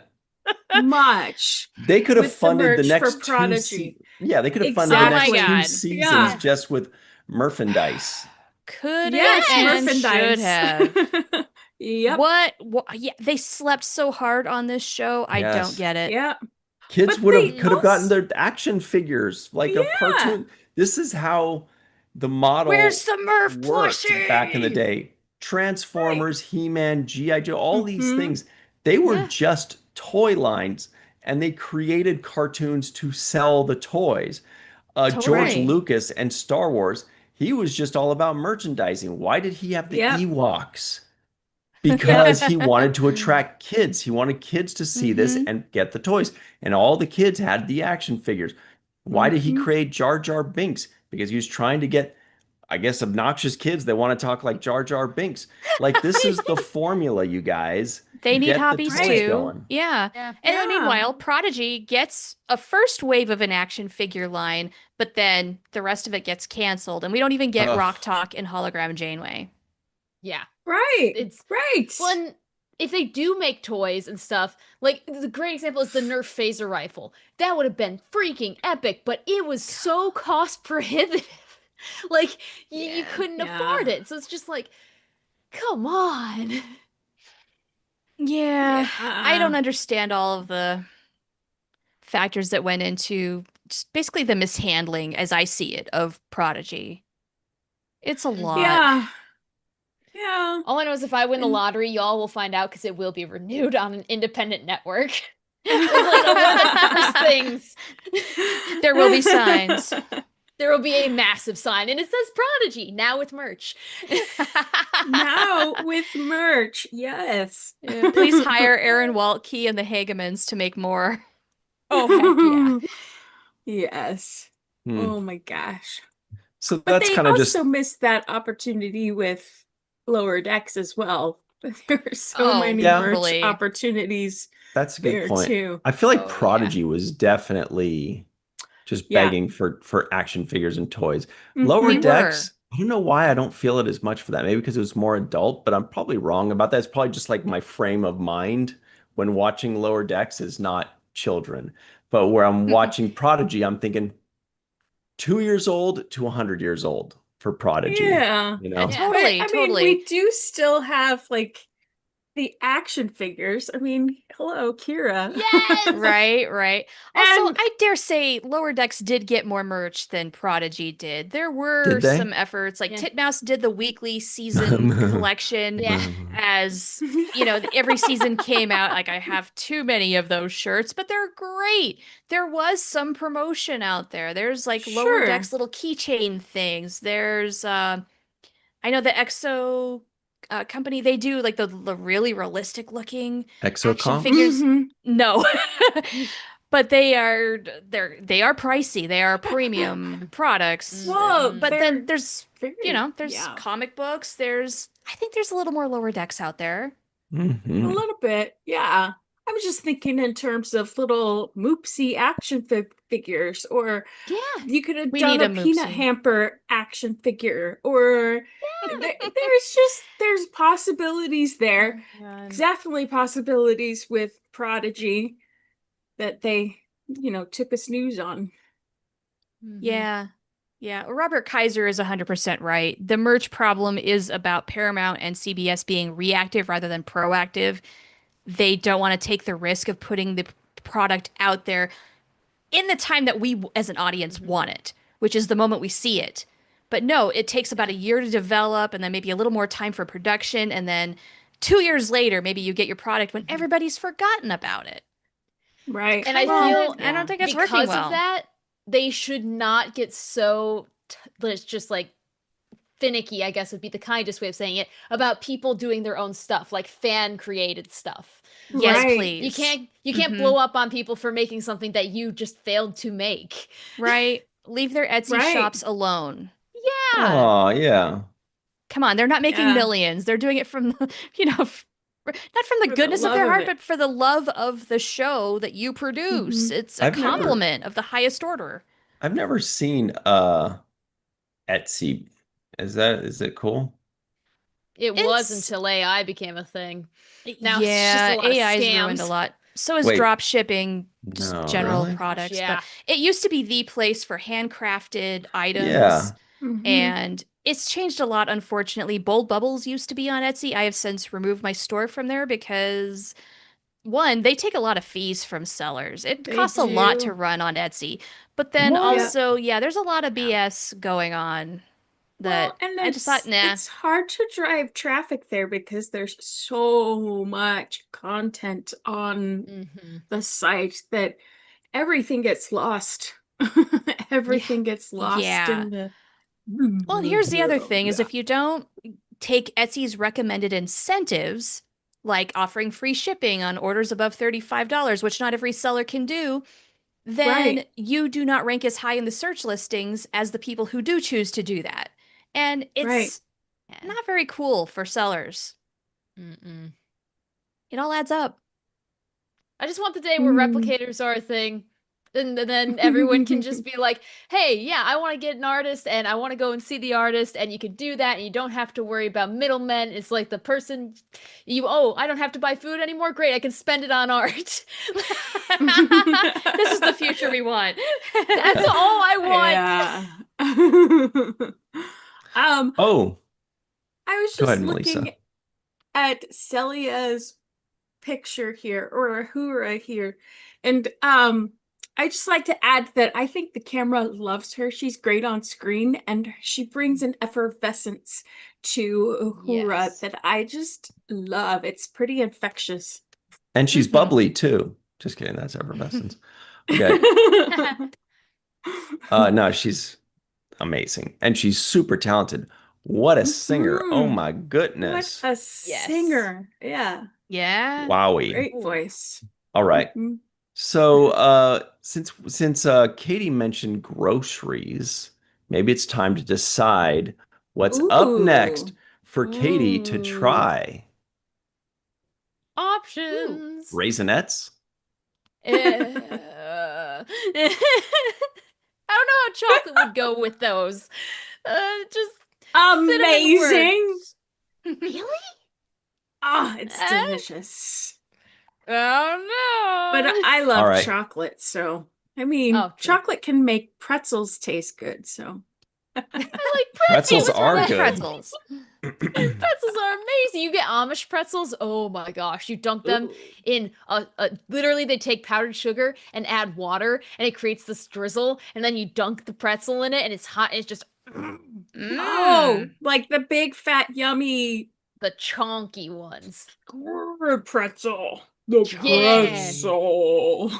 much They could have with the funded the merch for next Prodigy. yeah, they could have funded the Oh my next two Exactly. God. seasons Yeah. just with merchandise. Could have Yes, and Yes. should merchandise. have. Yep. What? Yeah, they slept so hard on this show. I don't Yes. get it. Yeah. Kids But would have they could have gotten also, their action figures like of yeah. cartoon. This is how the Where's model the Murph worked back in the plushie? day. Right. Transformers, He-Man, G.I. Joe, all these Hmm. things, they were Yeah. just toy lines and they created cartoons to sell the toys. George Totally. Lucas and Star Wars, he was just all about merchandising. Why did he have the Yep. Ewoks? Yep. Because he wanted to attract kids. He wanted kids to see this Mm-hmm. and get the toys. And all the kids had the action figures. Why did he Hmm. create Jar Jar Binks? Because he was trying to get, I guess, obnoxious kids that want to talk like Jar Jar Binks. Like, this is the formula, you guys. They need Get the hobbies toys Right. too. going. Yeah. Yeah. And then Yeah. meanwhile, Prodigy gets a first wave of an action figure line, but then the rest of it gets canceled, and we don't even get Ugh. Rock Talk and Hologram Janeway. Yeah. Right. It's Right. well, and if they do make toys and stuff, like the great example is the Nerf phaser rifle. That would have been freaking epic, but it was so cost prohibitive. Like you couldn't afford it. So it's just like, come on. Yeah. I don't Yeah. understand all of the factors that went into just basically the mishandling, as I see it, of Prodigy. It's a lot. Yeah. Yeah. All I know is if I win the lottery, y'all will find out because it will be renewed on an independent network. It's like one of the first things. There will be signs. There will be a massive sign, and it says Prodigy, now with merch. Now with merch, yes. Yeah, please hire Aaron Waltke and the Hagemans to make more. Oh, heck yeah. Yes. Oh my gosh. So But that's they kind of also missed that opportunity with Lower Decks as well. There were so many merch opportunities. That's a good point. Too. I feel like Prodigy was definitely just begging for action figures and toys. Lower Decks, I don't know why I don't feel it as much for that. Maybe because it was more adult, but I'm probably wrong about that. It's probably just like my frame of mind when watching Lower Decks is not children. But where I'm watching Prodigy, I'm thinking 2 years old to 100 years old for Prodigy. Yeah. You know? Totally, but, I mean, we do still have like the action figures. I mean, hello, Kira. Yes! Right. Also, I dare say Lower Decks did get more merch than Prodigy did. There were some efforts, like Titmouse did the weekly season collection as, every season came out. Like, I have too many of those shirts, but they're great. There was some promotion out there. There's like Lower Decks little keychain things. There's, I know the EXO company, they do like the really realistic looking action figures. No. But they are pricey. They are premium products. Whoa, but then there's comic books. I think there's a little more Lower Decks out there. A little bit, yeah. I was just thinking in terms of little Moopsy action figures, or you could have done a peanut hamper action figure, or there's possibilities there. Definitely possibilities with Prodigy that they, took a snooze on. Yeah. Robert Kaiser is 100% right. The merch problem is about Paramount and CBS being reactive rather than proactive. They don't want to take the risk of putting the product out there in the time that we as an audience want it, which is the moment we see it. But no, it takes about a year to develop and then maybe a little more time for production. And then 2 years later, maybe you get your product when everybody's forgotten about it. Right. And I don't think it's working well. Because of that, they should not get so, just like finicky, I guess would be the kindest way of saying it, about people doing their own stuff, like fan created stuff. Yes, please. You can't blow up on people for making something that you just failed to make. Right. Leave their Etsy shops alone. Yeah. Oh, yeah. Come on, they're not making millions. They're doing it from, not from the goodness of their heart, but for the love of the show that you produce. It's a compliment of the highest order. I've never seen Etsy. Is it cool? It was until AI became a thing. Now it's just a lot AI's of scams. ruined a lot. So is drop shipping, just general products. But it used to be the place for handcrafted items. Yeah. And it's changed a lot, unfortunately. Bold Bubbles used to be on Etsy. I have since removed my store from there because, one, they take a lot of fees from sellers. It costs a lot to run on Etsy. But then also, there's a lot of BS going on. That I just thought, nah. It's hard to drive traffic there because there's so much content on the site that everything gets lost. Everything gets lost in the... Well, and here's the other thing is if you don't take Etsy's recommended incentives, like offering free shipping on orders above $35, which not every seller can do, then you do not rank as high in the search listings as the people who do choose to do that. And it's not very cool for sellers. It all adds up. I just want the day where replicators are a thing. And then everyone can just be like, hey, I want to get an artist and I want to go and see the artist. And you can do that and you don't have to worry about middlemen. It's like the person I don't have to buy food anymore. Great. I can spend it on art. This is the future we want. That's all I want. I was just ahead, looking at Celia's picture here, or Uhura here, and I just like to add that I think the camera loves her. She's great on screen, and she brings an effervescence to Uhura that I just love. It's pretty infectious. And she's bubbly too. Just kidding, that's effervescence. Okay. No, she's amazing. And she's super talented. What a singer. Oh my goodness. What a singer. Yeah. Yeah. Wowie. Great voice. All right. So since Katie mentioned groceries, maybe it's time to decide what's up next for Katie to try. Options. Raisinets? I don't know how chocolate would go with those. Just amazing. Really? Oh, it's delicious. Oh no. But I love chocolate, so I mean, chocolate can make pretzels taste good, so I like pretzels are good. Pretzels. Pretzels are amazing. You get Amish pretzels. Oh my gosh. You dunk them in literally they take powdered sugar and add water and it creates this drizzle and then you dunk the pretzel in it and it's hot and it's just oh, like the big fat yummy the chonky ones. Pretzel. The pretzel.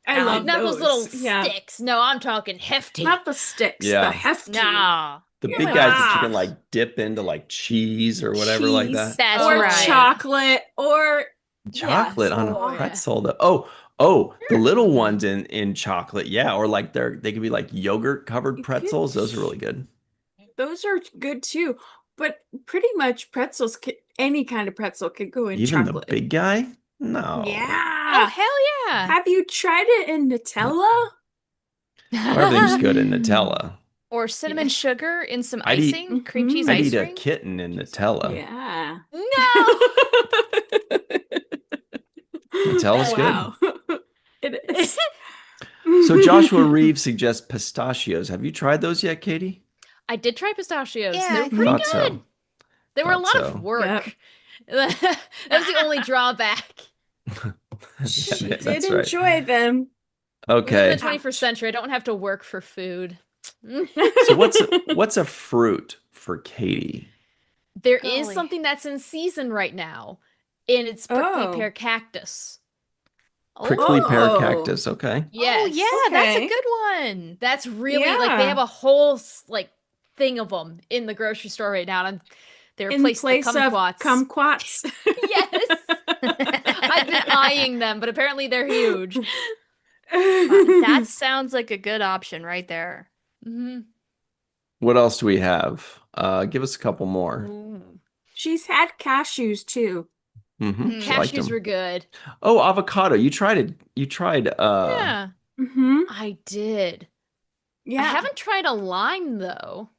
I love not those little sticks. No, I'm talking hefty. Not the sticks. The hefty. No. The big guys that you can like dip into like cheese or whatever like that. That's or chocolate or chocolate on a pretzel. The little ones in chocolate. Yeah, or like they could be like yogurt covered pretzels. Those are really good. Those are good too. But pretty much pretzels, any kind of pretzel could go in even chocolate. The big guy? No. Yeah. Oh, hell yeah. Have you tried it in Nutella? Everything's good in Nutella. Or cinnamon sugar in some icing, cream cheese I'd icing. eat a kitten in Nutella. Yeah. No. Nutella's good. It is. So Joshua Reeves suggests pistachios. Have you tried those yet, Katie? I did try pistachios. Yeah, they were pretty good. So. They were a lot of work. Yep. That was the only drawback. She did enjoy them. Okay. In the 21st century, I don't have to work for food. So what's a fruit for Katie? There is something that's in season right now, and it's prickly pear cactus. Prickly pear cactus, okay. Yes. Oh, yeah, that's a good one. That's really, like, they have a whole, like, thing of them in the grocery store right now, and they replaced the kumquats. Kumquats. Yes. I've been eyeing them, but apparently they're huge. That sounds like a good option right there. Mm-hmm. What else do we have? Give us a couple more. She's had cashews too. Mm-hmm. Cashews were good. Oh, avocado. You tried it. Yeah. Mm-hmm. I did. Yeah. I haven't tried a lime though.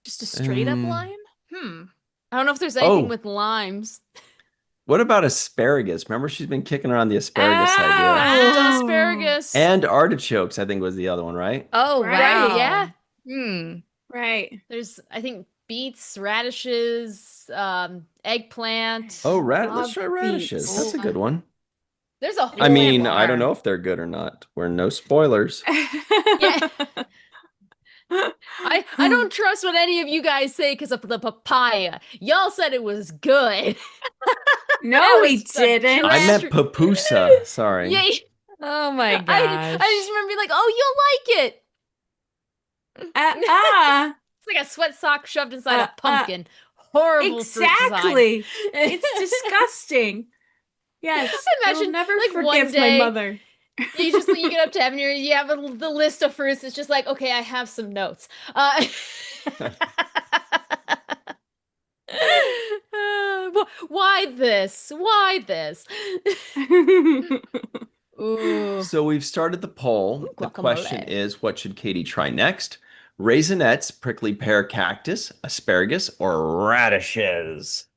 Just a straight up lime? I don't know if there's anything with limes. What about asparagus? Remember, she's been kicking around the asparagus idea. I haven't done asparagus. And artichokes, I think, was the other one, right? Oh, right. Wow. Yeah. Right. There's, I think, beets, radishes, eggplant. Oh, let's try radishes. That's a good one. There's a whole I mean, I don't know if they're good or not. We're no spoilers. Yeah. I don't trust what any of you guys say because of the papaya. Y'all said it was good. No, we didn't. I meant pupusa. Sorry. Yeah. Oh my gosh. I just remember being like, oh, you'll like it. It's like a sweat sock shoved inside a pumpkin. Horrible. Exactly. It's disgusting. Yes. I imagine, I'll never like, forgive one day, my mother. You get up to heaven, you have the list of fruits. It's just like, okay, I have some notes. Why this? Why this? Ooh. So we've started the poll. The question is, what should Katie try next? Raisinets, prickly pear cactus, asparagus, or radishes?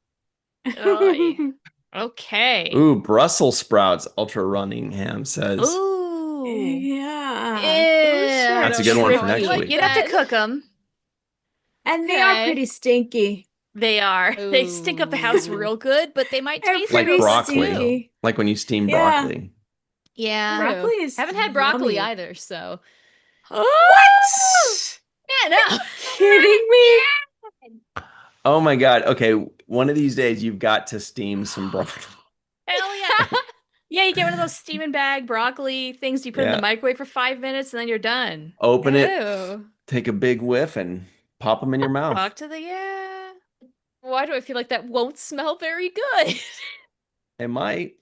Okay. Ooh, Brussels sprouts, Ultra Running Ham says. Ooh. Yeah. That's a good one for next week. You'd have to cook them. And they are pretty stinky. They are. Ooh. They stink up the house real good, but they might taste like broccoli. Stinky. Like when you steam broccoli. Yeah. Broccoli is Haven't had broccoli yummy. either, so. What? Yeah, no. Kidding me? Oh my God. Okay, one of these days you've got to steam some broccoli. Hell yeah. Yeah, you get one of those steaming bag broccoli things you put in the microwave for 5 minutes and then you're done. Open it, take a big whiff, and pop them in your mouth. Talk to the Why do I feel like that won't smell very good? It might.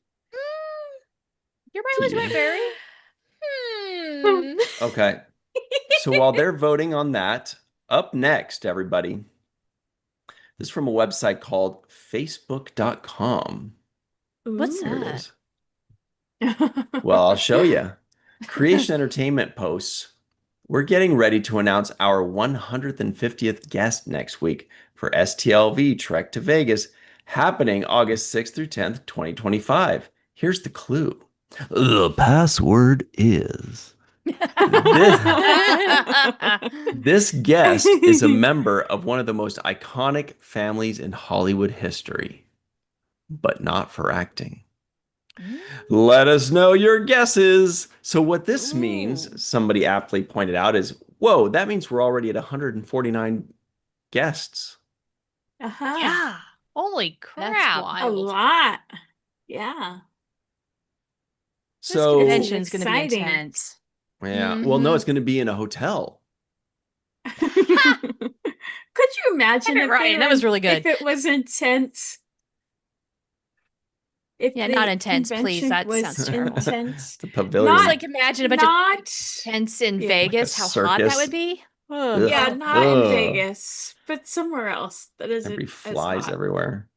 Your mileage might vary. Okay. So while they're voting on that, up next, everybody, this is from a website called facebook.com. What's Here it that? is. Well, I'll show you. Creation Entertainment posts. We're getting ready to announce our 150th guest next week for STLV Trek to Vegas, happening August 6th through 10th, 2025. Here's the clue. The password is... This guest is a member of one of the most iconic families in Hollywood history, but not for acting. Let us know your guesses. So what this means, somebody aptly pointed out, is, whoa, that means we're already at 149 guests. Yeah. Holy crap. That's wild. A lot. Yeah. So convention's going to be intense. Yeah. Well, no, it's going to be in a hotel. Could you imagine if Ryan, that was really good. If it was intense? If not intense, please. That sounds terrible. Intense. The pavilion. Just like imagine a bunch of tents in Vegas. Like how hot that would be. Yeah, not in Vegas, but somewhere else that isn't. Every flies hot. everywhere.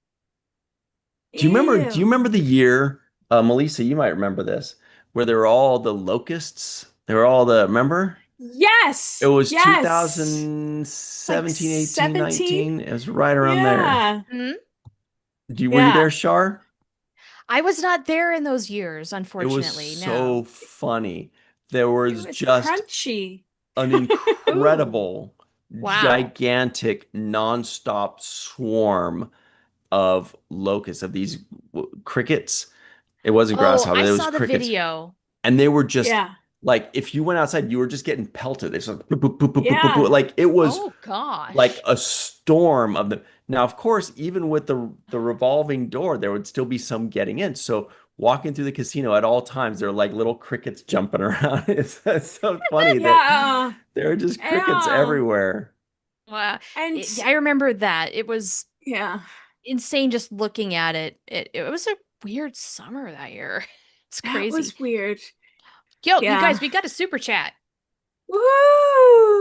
Do you remember the year, Melissa, you might remember this, where there were all the locusts? They were all remember? Yes. It was 2017, like 18, 19. It was right around there. Mm-hmm. Were you there, Shar? I was not there in those years, unfortunately. It was so funny. There was just crunchy. An incredible, gigantic, nonstop swarm of locusts, of these crickets. It wasn't grasshoppers. It was saw the crickets. Video. And they were just like, if you went outside, you were just getting pelted. It's like, boop, boop, boop, boop, boop, boop. Like it was like a storm of them. Now, of course, even with the revolving door, there would still be some getting in. So walking through the casino at all times, there are like little crickets jumping around. It's so funny that there are just crickets everywhere. Wow. And I remember that. It was insane just looking at it. It was a weird summer that year. It's crazy. It was weird. Yo, you guys, we got a super chat. Woo!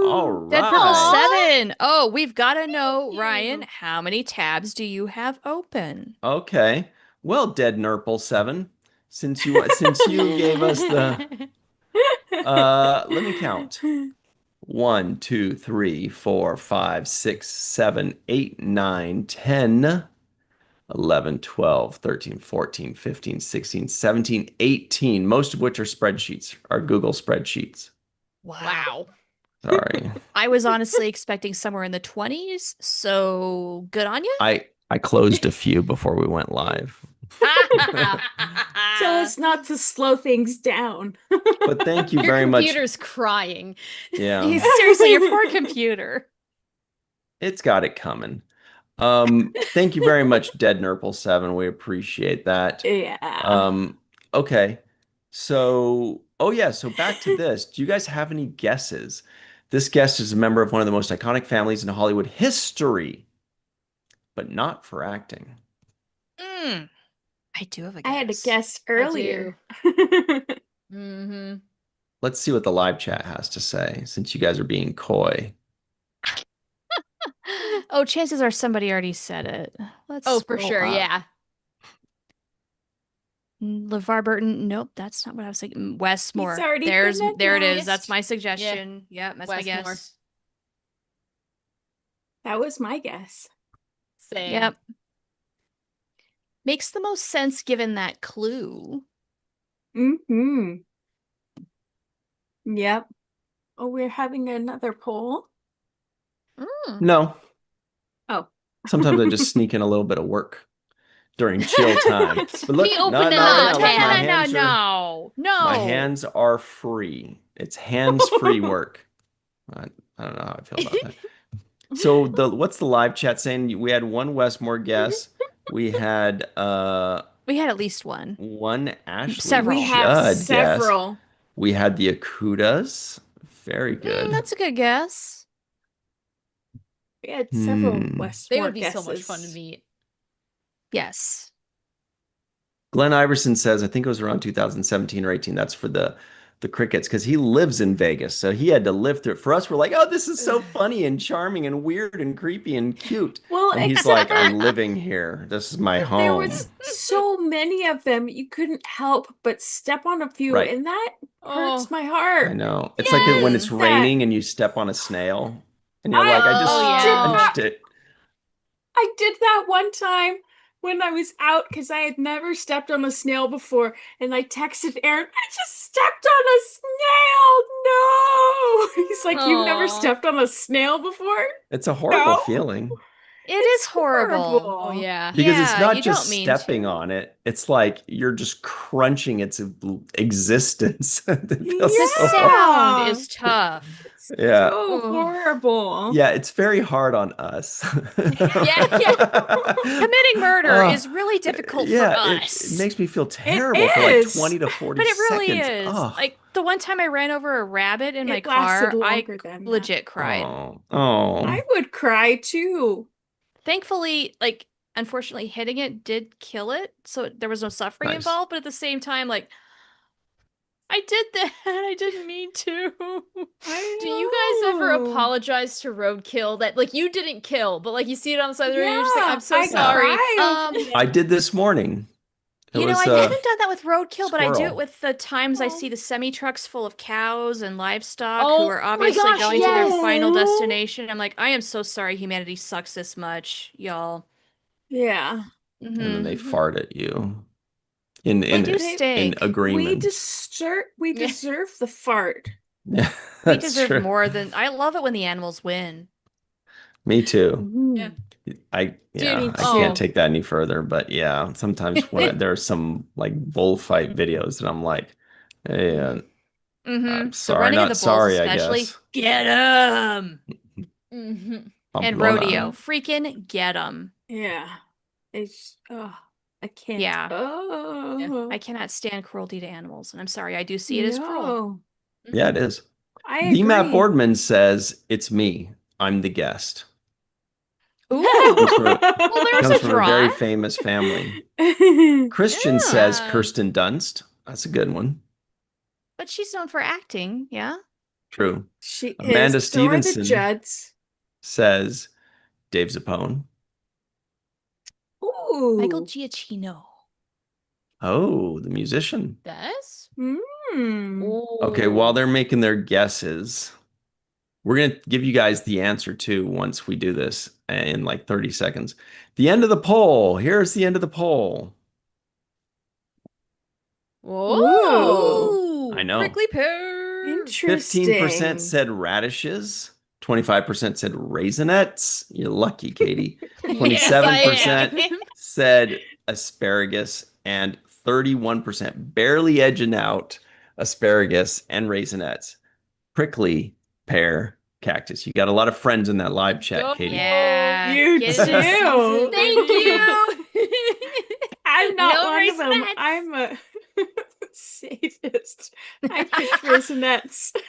All right. Dead Purple 7. Oh, we've got to know, Ryan, how many tabs do you have open? Okay. Well, Dead Nurple 7, since you gave us the let me count. 1, 2, 3, 4, 5, 6, 7, 8, 9, 10, 11, 12, 13, 14, 15, 16, 17, 18, most of which are spreadsheets, are Google spreadsheets. Wow. Sorry. I was honestly expecting somewhere in the 20s, so good on you. I closed a few before we went live. So it's not to slow things down. But thank you very much. Your computer's crying. Yeah. Seriously, your poor computer. It's got it coming. Thank you very much, Dead Nurple 7. We appreciate that. Yeah. Okay. So, so back to this. Do you guys have any guesses? This guest is a member of one of the most iconic families in Hollywood history, but not for acting. I do have a guess. I had a guess earlier. Let's see what the live chat has to say, since you guys are being coy. Oh, chances are somebody already said it. Let's for sure, up. yeah. LeVar Burton. Nope, that's not what I was thinking. Westmore. There it is. That's my suggestion. Yeah, that's Westmore. my guess. That was my guess. Same. Yep. Makes the most sense given that clue. Mm-hmm. Yep. Oh, we're having another poll? No. Oh. Sometimes I just sneak in a little bit of work. during chill time. But look, He opened it up. No. My hands are free. It's hands-free work. I don't know how I feel about that. So what's the live chat saying? We had one Westmore guess. We had at least one. One Ashley Several. We have several. Guess. We had the Akudas. Very good. That's a good guess. We had several Westmore They would be guesses. so much fun to meet. Yes. Glenn Iverson says, I think it was around 2017 or 18. That's for the crickets, because he lives in Vegas. So he had to live through it. For us, we're like, oh, this is so funny and charming and weird and creepy and cute. Well, and he's like, I'm living here. This is my home. There was so many of them, you couldn't help but step on a few, and that hurts my heart. I know. It's like when it's raining and you step on a snail, and you're like, I did that one time when I was out because I had never stepped on a snail before, and I texted Aaron, I just stepped on a snail. No. He's like, you've never stepped on a snail before? It's a horrible feeling. It is horrible. Oh, yeah. Because it's not just stepping on it. It's like you're just crunching its existence. The sound is tough. Yeah. So horrible. Yeah, it's very hard on us. yeah. Committing murder is really difficult for us. It makes me feel terrible for like 20 to 40 seconds. But it really is. Like the one time I ran over a rabbit in my car, I legit cried. Oh. I would cry too. Thankfully, like, unfortunately, hitting it did kill it, so there was no suffering involved, but at the same time, like, I did that. I didn't mean to. Do you guys ever apologize to roadkill that, like, you didn't kill, but, like, you see it on the side of the road and you're just like, I'm so sorry. I did this morning. I haven't done that with roadkill, but I do it with the times I see the semi-trucks full of cows and livestock who are obviously going to their final destination. I'm like, I am so sorry humanity sucks this much, y'all. Yeah. And then they fart at you. In agreement. We deserve the fart. Yeah, we deserve more than... I love it when the animals win. Me too. Yeah. I can't take that any further, but yeah, sometimes when there are some like bullfight videos and I'm like, hey, I'm sorry, not sorry, I guess. Get them. And rodeo, freaking get them. Yeah. It's I can't. Yeah. I cannot stand cruelty to animals, and I'm sorry, I do see it as cruel. Yeah, it is. I agree. Matt Boardman says, it's me. I'm the guest. Ooh. Well, comes from a very famous family. Christian says Kirsten Dunst. That's a good one. But she's known for acting, yeah? True. She Amanda is. Stevenson So are the Judds. Says Dave Zappone. Ooh. Michael Giacchino. Oh, the musician. That's? Okay, while they're making their guesses, we're going to give you guys the answer too once we do this in like 30 seconds. The end of the poll. Here's the end of the poll. Whoa. I know. Prickly pear. Interesting. 15% said radishes. 25% said raisinets. You're lucky, Katie. 27% said asparagus, and 31% barely edging out asparagus and raisinets. Prickly pear cactus. You got a lot of friends in that live chat, Katie. Yeah, you too. Thank you. I'm not one of them. I'm a sadist. I picked raisinets. No!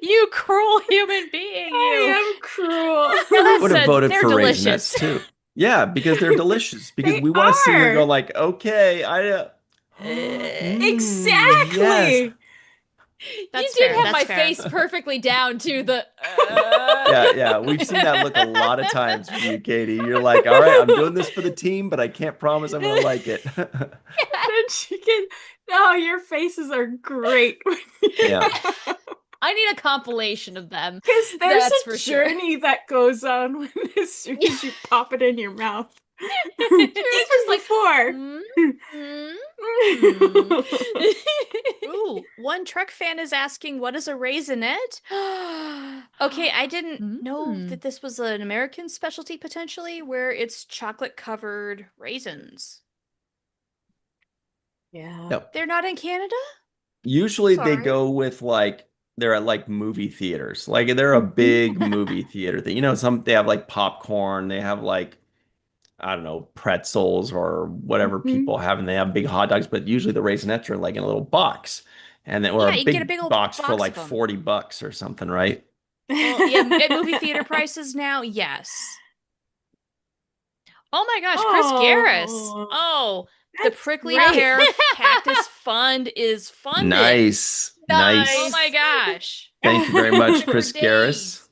You cruel human being, you. I am cruel. I would have voted for raisinets too. Yeah, because they're delicious. Because we want to see her go like, okay, exactly. Yes. You did have my face perfectly down to the. Yeah. We've seen that look a lot of times from you, Katie. You're like, all right, I'm doing this for the team, but I can't promise I'm gonna like it. No, your faces are great. Yeah. I need a compilation of them. Because there's a journey that goes on as soon as you pop it in your mouth. Even before. Ooh, one Trek fan is asking, what is a raisinette? Okay, I didn't know that this was an American specialty potentially, where it's chocolate-covered raisins. Yeah. Yep. They're not in Canada? Usually they go with like they're at like movie theaters. Like they're a big movie theater thing. You know, they have like popcorn, they have like I don't know, pretzels or whatever people have, and they have big hot dogs, but usually the Raisinets are like in a little box. And then or Yeah, a you get a big big old box for box like of 'em. $40 or something, right? Well, yeah, at movie theater prices now, yes. Oh my gosh, Chris Garris. Oh, the Prickly Pear Cactus Fund is funded. Nice. Nice. Oh my gosh. Thank you very much, Chris For Garris.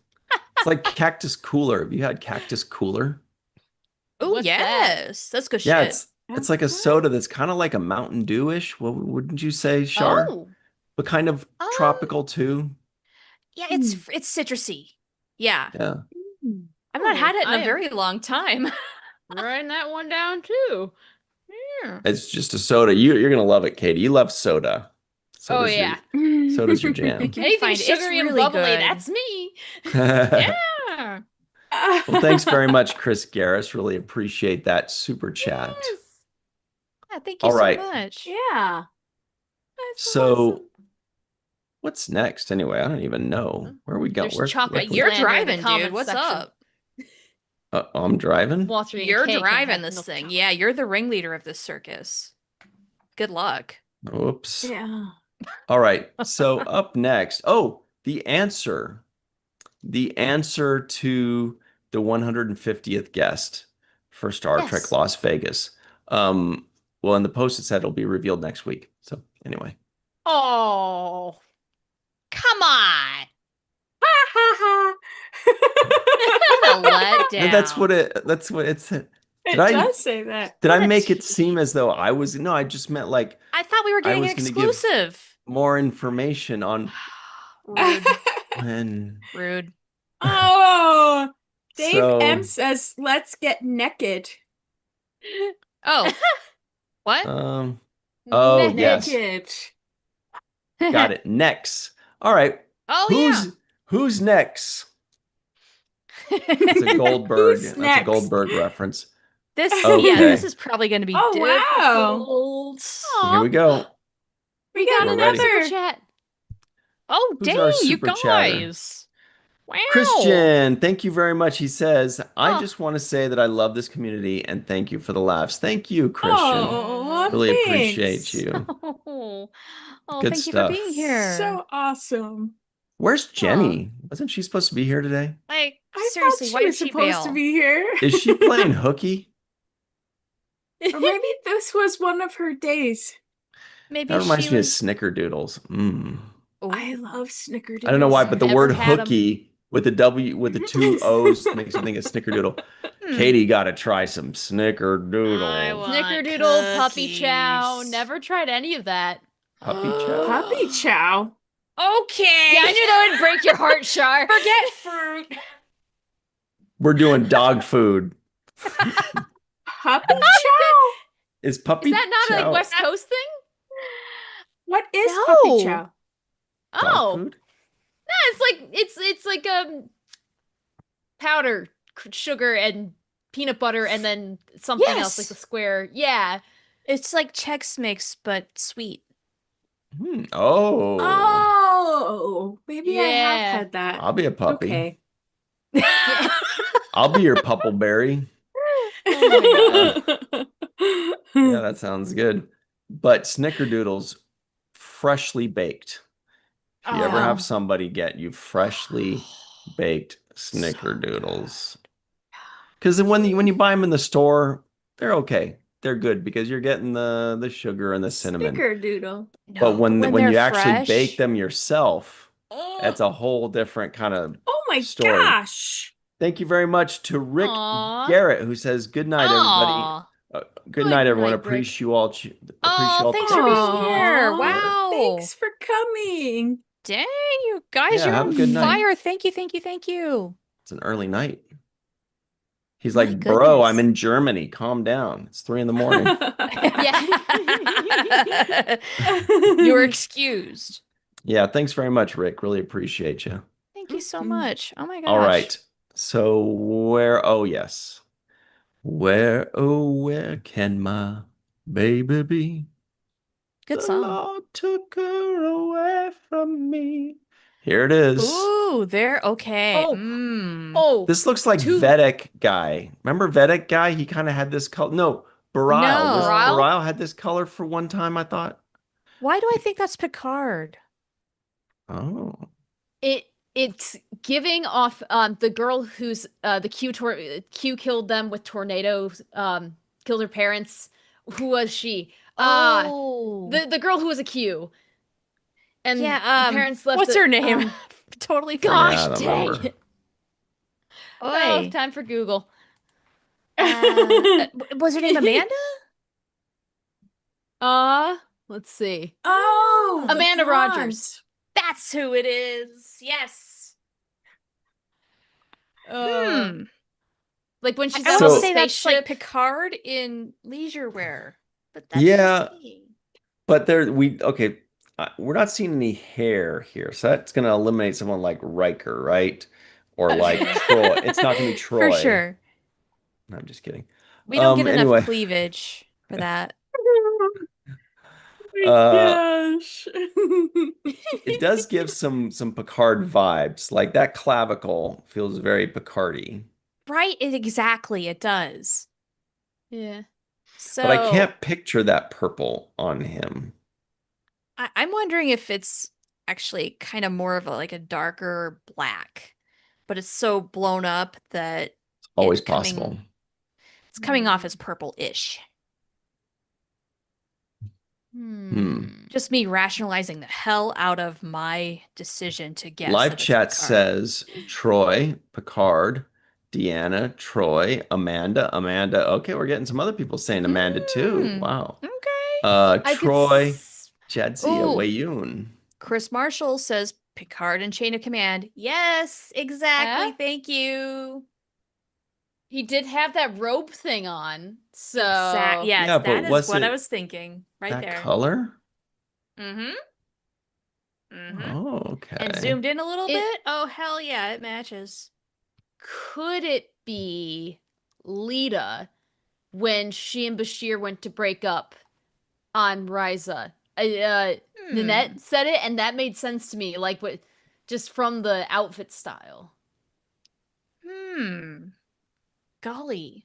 It's like Cactus Cooler. Have you had Cactus Cooler? Oh, yes. That's good Yeah, shit. it's like a soda that's kind of like a Mountain Dew-ish. What wouldn't you say, Shar? Oh. But kind of tropical too. Yeah, it's citrusy. Yeah. Yeah. I've not had it in a very long time. Writing that one down too. Yeah. It's just a soda. You're gonna love it, Katie. You love soda. Soda's yeah. Soda's your jam. Anything sugary and bubbly, that's me. Yeah. Well, thanks very much, Chris Garris. Really appreciate that super chat. Yes. Yeah, thank you All so right. much. Yeah. That's So awesome. what's next anyway? I don't even know. Where are we going? There's chocolate. You're slander in the driving, dude. comments What's section. up? I'm driving. Walter and You're Kay can driving have this milk thing. chocolate. Yeah, you're the ringleader of this circus. Good luck. Oops. Yeah. All right. So up next. Oh, the answer. The answer to the 150th guest for Star Trek Las Vegas. Well, in the post it said it'll be revealed next week. So anyway. Oh, come on. What a letdown. And that's what it said. It does say that. Did I make it seem as though I was? No, I just meant like I thought we were getting an exclusive. More information on Rude. when. Rude. Oh, Dave M says, "Let's get naked." Oh, what? Oh, naked. Yes. Got it. Next. All right. Oh, Who's next? It's a Goldberg. Who's That's next? a Goldberg reference. This, Okay. yeah, this is probably going to be difficult. Wow. Here we go. We got another super chat. Oh, Who's our dang, you super chatter? guys. Wow. Christian, thank you very much. He says, I just want to say that I love this community and thank you for the laughs. Thank you, Christian. Oh, really thanks. appreciate you. Oh, Good thank stuff. you for being here. So awesome. Where's Jenny? Wasn't she supposed to be here today? Like, I seriously, thought why she did was she supposed bail? to be here. Is she playing hooky? Or maybe this was one of her days. Maybe That reminds she me of was. Snickerdoodles. I love Snickerdoodles. I don't know why, but the Never word had 'em. hooky with the W with the two O's makes me think of Snickerdoodle. Katie got to try some Snickerdoodle. Snickerdoodle, puppy chow. Never tried any of that. Puppy chow. Puppy chow. Okay. Yeah, I knew that would break your heart, Shar. Forget fruit. We're doing dog food. Puppy chow? Is puppy Is that not chow a West Coast thing? What is puppy chow? dog Oh, food? no, it's like powder, sugar, and peanut butter, and then something else like the square. Yeah, It's like Chex Mix, but sweet. Oh. Oh, maybe I Yeah. have had that. I'll be a puppy. Okay. I'll be your puppleberry. Oh my God. Yeah, that sounds good. But Snickerdoodles, freshly baked. If you ever have somebody get you freshly baked Snickerdoodles. Because when you buy them in the store, they're okay. They're good because you're getting the sugar and the cinnamon. Snickerdoodle. But when they're you actually fresh. bake them yourself, that's a whole different kind of Oh my story. gosh. Thank you very much to Rick Aw. Garrett, who says, good night, everybody. Aw. Good night, everyone. night, Rick. Appreciate you all. Oh, thanks for Aw. being here. Wow. Thanks for coming. Dang, you guys, Yeah, you're have a on good night. fire. Thank you, thank you, thank you. It's an early night. He's like, bro, I'm in Germany. Calm down. It's 3 in the morning. Yeah. You're excused. Yeah, thanks very much, Rick. Really appreciate you. Thank you so much. Oh my gosh. All right. So oh yes. Where, oh, where can my baby be? Good song. The Lord took her away from me. Here it is. Ooh, they're okay. This looks like Vedek guy. Remember Vedek guy? He kind of had this color. No, Bareil. No. Bareil had this color for one time, I thought. Why do I think that's Picard? Oh. It's giving off the girl who's the Q killed them with tornadoes, killed her parents. Who was she? The girl who was a Q. And the parents left. What's her name? Totally. Gosh dang it. Oh, time for Google. Was her name Amanda? Let's see. Oh, Amanda Rogers. That's who it is. Yes. Like when she's I will say that's like Picard in leisure wear, but that's but we're not seeing any hair here, so that's going to eliminate someone like Riker, right? Or like Troy. It's not going to be Troy. For sure. No, I'm just kidding. We don't get enough cleavage for that. Gosh. It does give some Picard vibes. Like that clavicle feels very Picardy. Right, exactly, it does. Yeah. So, but I can't picture that purple on him. I'm wondering if it's actually kind of more of a darker black, but it's so blown up that it's always possible. It's coming off as purple-ish. Just me rationalizing the hell out of my decision to guess. Live chat says Troy, Picard, Deanna, Troy, Amanda. Okay, we're getting some other people saying Amanda too. Wow. Okay. Troy, Jadzia, Wayun. Chris Marshall says Picard and Chain of Command. Yes, exactly. Thank you. He did have that robe thing on, so yes, that is what I was thinking. Right that there. That color? Mm-hmm. Oh, okay. And zoomed in a little bit. Oh, hell yeah, it matches. Could it be Lita when she and Bashir went to break up on Ryza? Nanette said it, and that made sense to me, like just from the outfit style. Golly.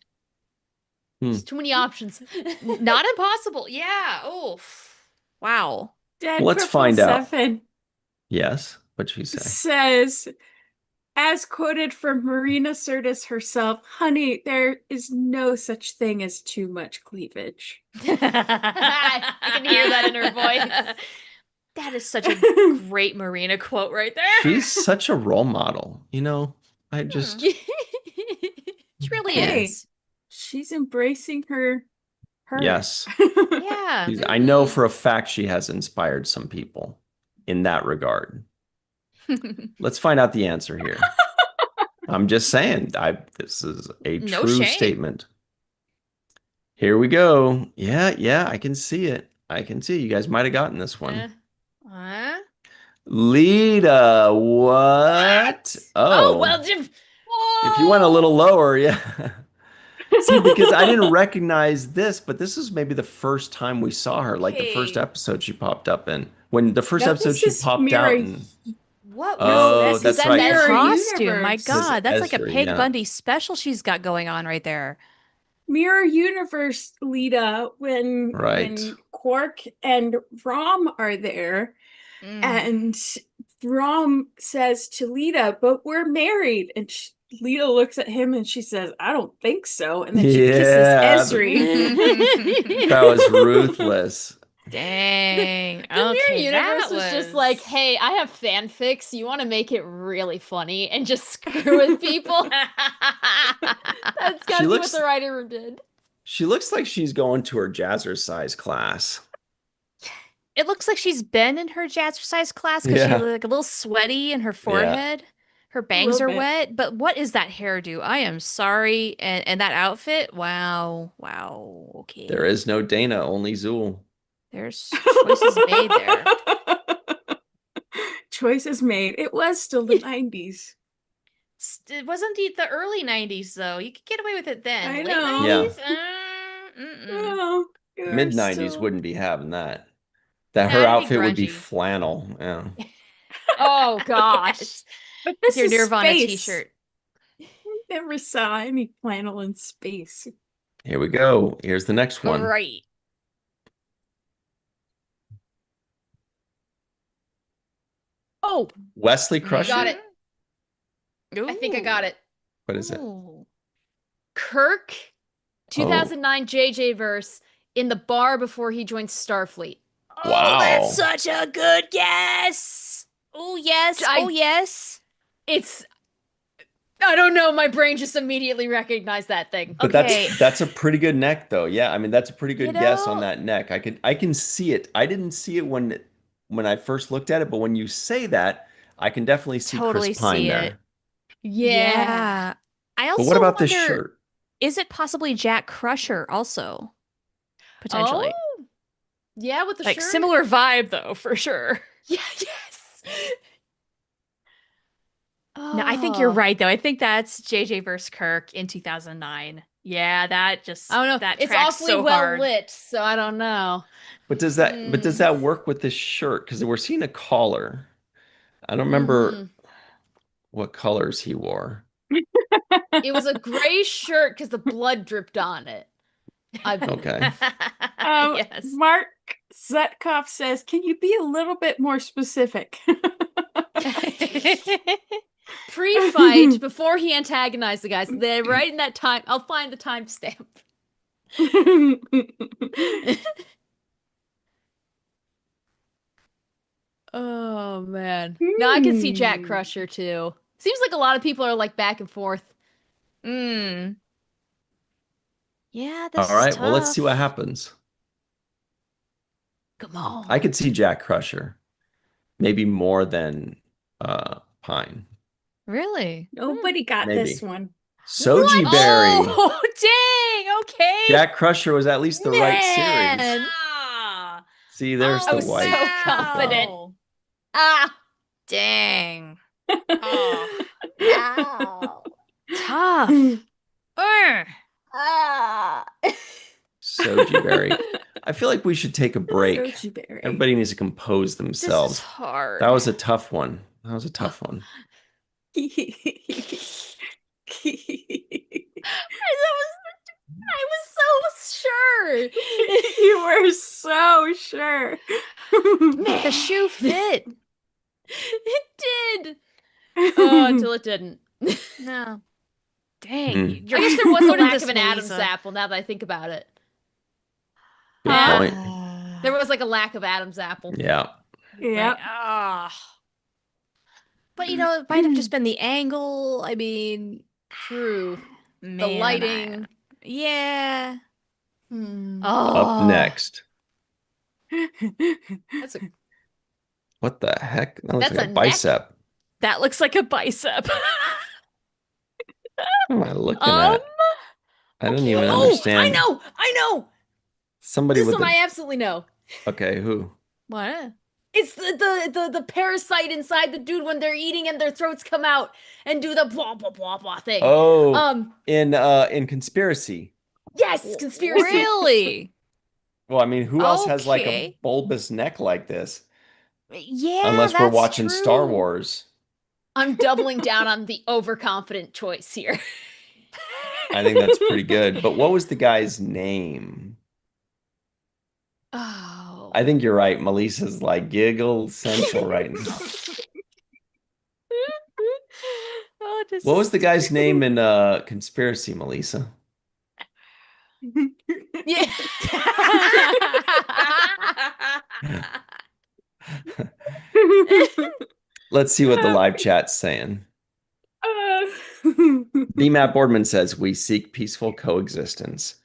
There's too many options. Not impossible. Yeah. Oof. Wow. Let's find out. Yes. What'd she say? Says, as quoted from Marina Sirtis herself, honey, there is no such thing as too much cleavage. I can hear that in her voice. That is such a great Marina quote right there. She's such a role model. I just... She really is. She's embracing her. Yes. Yeah. I know for a fact she has inspired some people in that regard. Let's find out the answer here. I'm just saying, this is a true statement. Here we go. Yeah, I can see it. You guys might have gotten this one. Lita, what? Oh, well, if you went a little lower, yeah. See, because I didn't recognize this, but this is maybe the first time we saw her, like the first episode she popped up in. When the first episode she popped out in. What was this? That's right. That costume. My God, that's like a Peg Bundy special she's got going on right there. Mirror Universe Lita when Quark and Rom are there. And Rom says to Lita, but we're married. And Lita looks at him and she says, I don't think so. And then she kisses Esri. That was ruthless. Dang. The Mirror Universe was just like, hey, I have fanfics. You want to make it really funny and just screw with people? That's gotta be what the writer room did. She looks like she's going to her jazzercise class. It looks like she's been in her jazzercise class because she's like a little sweaty in her forehead. Her bangs are wet, but what is that hairdo? I am sorry. And that outfit? Wow. Wow. Okay. There is no Dana, only Zool. There's choices made there. Choices made. It was still the 90s. It wasn't the early 90s, though. You could get away with it then. I Late know. 90s? No, mid 90s wouldn't be having that. That Nah, her it'd be outfit would be grungy. flannel. Yeah. Oh gosh. Yes. But this Your is Nirvana space. t-shirt. Never saw any flannel in space. Here we go. Here's the next one. Right. Oh, Wesley Crusher. got it. Ooh. I think I got it. What is it? Kirk, 2009 JJ verse in the bar before he joined Starfleet. Wow. Oh, that's such a good guess. Oh, yes. Oh, yes. It's, I don't know. My brain just immediately recognized that thing. But Okay. that's a pretty good neck, though. Yeah, I mean that's a pretty good guess on know- that neck. I can see it. I didn't see it when I first looked at it, but when you say that, I can definitely see Totally Chris Pine see there. it. Yeah. I But also what about wonder, this shirt? is it possibly Jack Crusher also? Potentially. Oh, yeah, with the Like shirt. similar vibe though, for sure. Yeah, yes. No, I think you're right though. I think that's JJ vs. Kirk in 2009. Yeah, that just I don't know. that It's tracks awfully so well hard. lit, so I don't know. But does that work with this shirt? Because we're seeing a collar. I don't remember what colors he wore. It was a gray shirt because the blood dripped on it. Okay. Yes. Mark Zutkoff says, "Can you be a little bit more specific?" Pre-fight, before he antagonized the guys, they're right in that time. I'll find the timestamp. Oh man. Now I can see Jack Crusher too. Seems like a lot of people are like back and forth. Yeah, All this right, is tough. well, let's see what happens. Come on. I could see Jack Crusher. Maybe more than Pine. Really? Nobody got this one. Soji Berry. Oh, dang. Okay. Jack Crusher was at least the right series. Ah. See, there's the was white. so confident. Ah. Dang. Oh. Ow. Tough. Soji Berry. I feel like we should take a break. Soji Berry. Everybody needs to compose This themselves. is hard. That was a tough one. That was a tough one. I was so sure. You were so sure. Man, the shoe fit. It did. Oh, until it didn't. No. Dang. Hmm. You're I guess there was a quoting lack this, of an Adam's Melissa. apple now that I think about it. Good Huh? point. There was like a lack of Adam's apple. Yeah. Yep. But you know, it might have just been the angle. I mean, True. man, The lighting. yeah. Hmm. Up next. That's a, What the heck? That looks That's like a a neck? bicep. That looks like a bicep. What am I looking at? I don't even oh, understand. I know. Somebody This with one the... I absolutely know. Okay, who? What? It's the parasite inside the dude when they're eating and their throats come out and do the blah blah blah blah thing. Oh, in Conspiracy. Yes, conspiracy. Really? Well, I mean, who else has like a Okay. bulbous neck like this? Yeah, Unless we're that's watching Star true. Wars. I'm doubling down on the overconfident choice here. I think that's pretty good. But what was the guy's name? Oh. I think you're right. Melissa's like giggle central right now. Oh, this What is was the guy's name in Conspiracy, Melissa? Yeah. Let's see what the live chat's saying. B. Matt Boardman says, "We seek peaceful coexistence."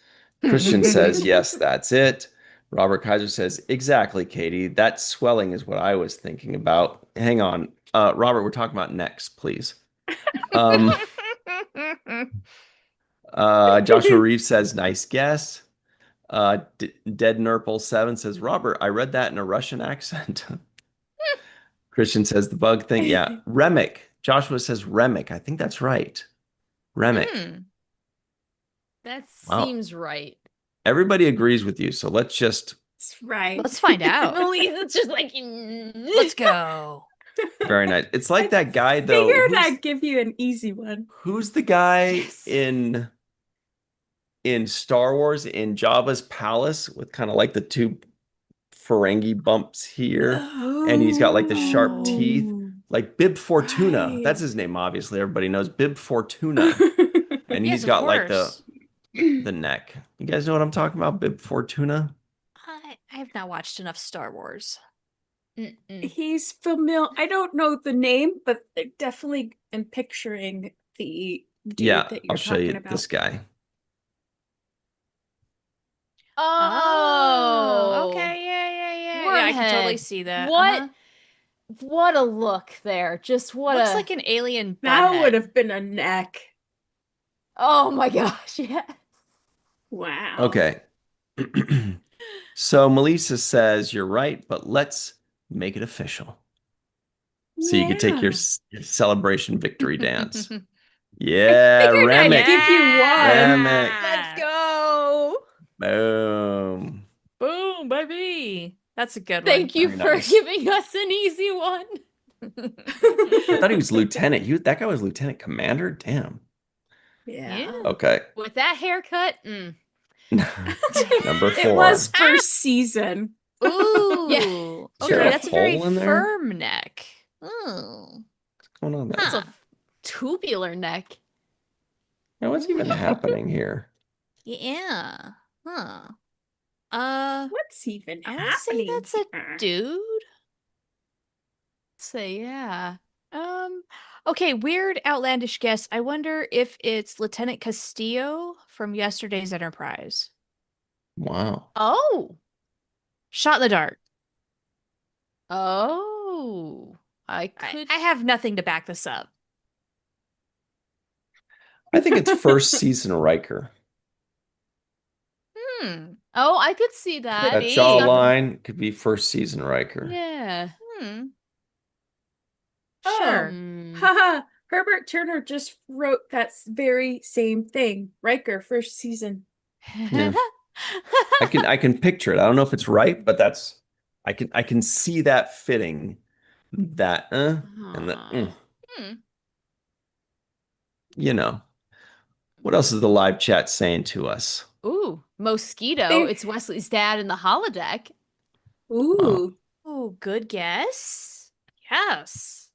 Christian says, "Yes, that's it." Robert Kaiser says, "Exactly, Katie. That swelling is what I was thinking about." Hang on. Robert, we're talking about necks, please. Joshua Reeves says, nice guess. Dead Nurple 7 says, Robert, I read that in a Russian accent. Christian says the bug thing. Yeah. Remick. Joshua says Remick. I think that's right. Remick. That seems right. Everybody agrees with you, so let's just... That's right. Let's find out. It's just like, let's go. Very nice. It's like that guy, though. Figured I'd give you an easy one. Who's the guy in Star Wars in Jabba's palace with kind of like the two Ferengi bumps here, and he's got like the sharp teeth, like Bib Fortuna. Right. That's his name, obviously. Everybody knows Bib Fortuna, and he's got like the neck. You guys know what I'm talking about? Bib Fortuna. I have not watched enough Star Wars. He's familiar. I don't know the name, but definitely am picturing the dude that you're I'll show you about. this guy. Oh, okay, yeah. I can totally see that. What a look there! Just looks like an alien. That would have been a neck. Oh my gosh! Yes. Wow. Okay. So Melissa says you're right, but let's make it official. So you can take your celebration victory dance. Yeah, Remick. I'd give you one. Remick. Let's go. Boom. Boom, baby. That's a good one. Thank you for giving us an easy one. I thought he was lieutenant. That guy was lieutenant commander? Damn. Yeah. Okay. With that haircut, Number 4. It was first season. Ooh. Yeah. Okay, that's a very firm neck. What's going on there? That's a tubular neck. Now, what's even happening here? Yeah. Huh. What's even I happening? would say that's a dude. Say yeah. Okay, weird outlandish guess. I wonder if it's Lieutenant Castillo from yesterday's Enterprise. Wow. Oh. Shot in the dark. Oh. I have nothing to back this up. I think it's first season Riker. Oh, I could see that. That jawline could be first season Riker. Yeah. Sure. Haha. Herbert Turner just wrote that very same thing. Riker, first season. Yeah. I can picture it. I don't know if it's right, but that's I can see that fitting. That and the You know. What else is the live chat saying to us? Ooh, Mosquito. It's Wesley's dad in the holodeck. Ooh. Ooh, good guess. Yes.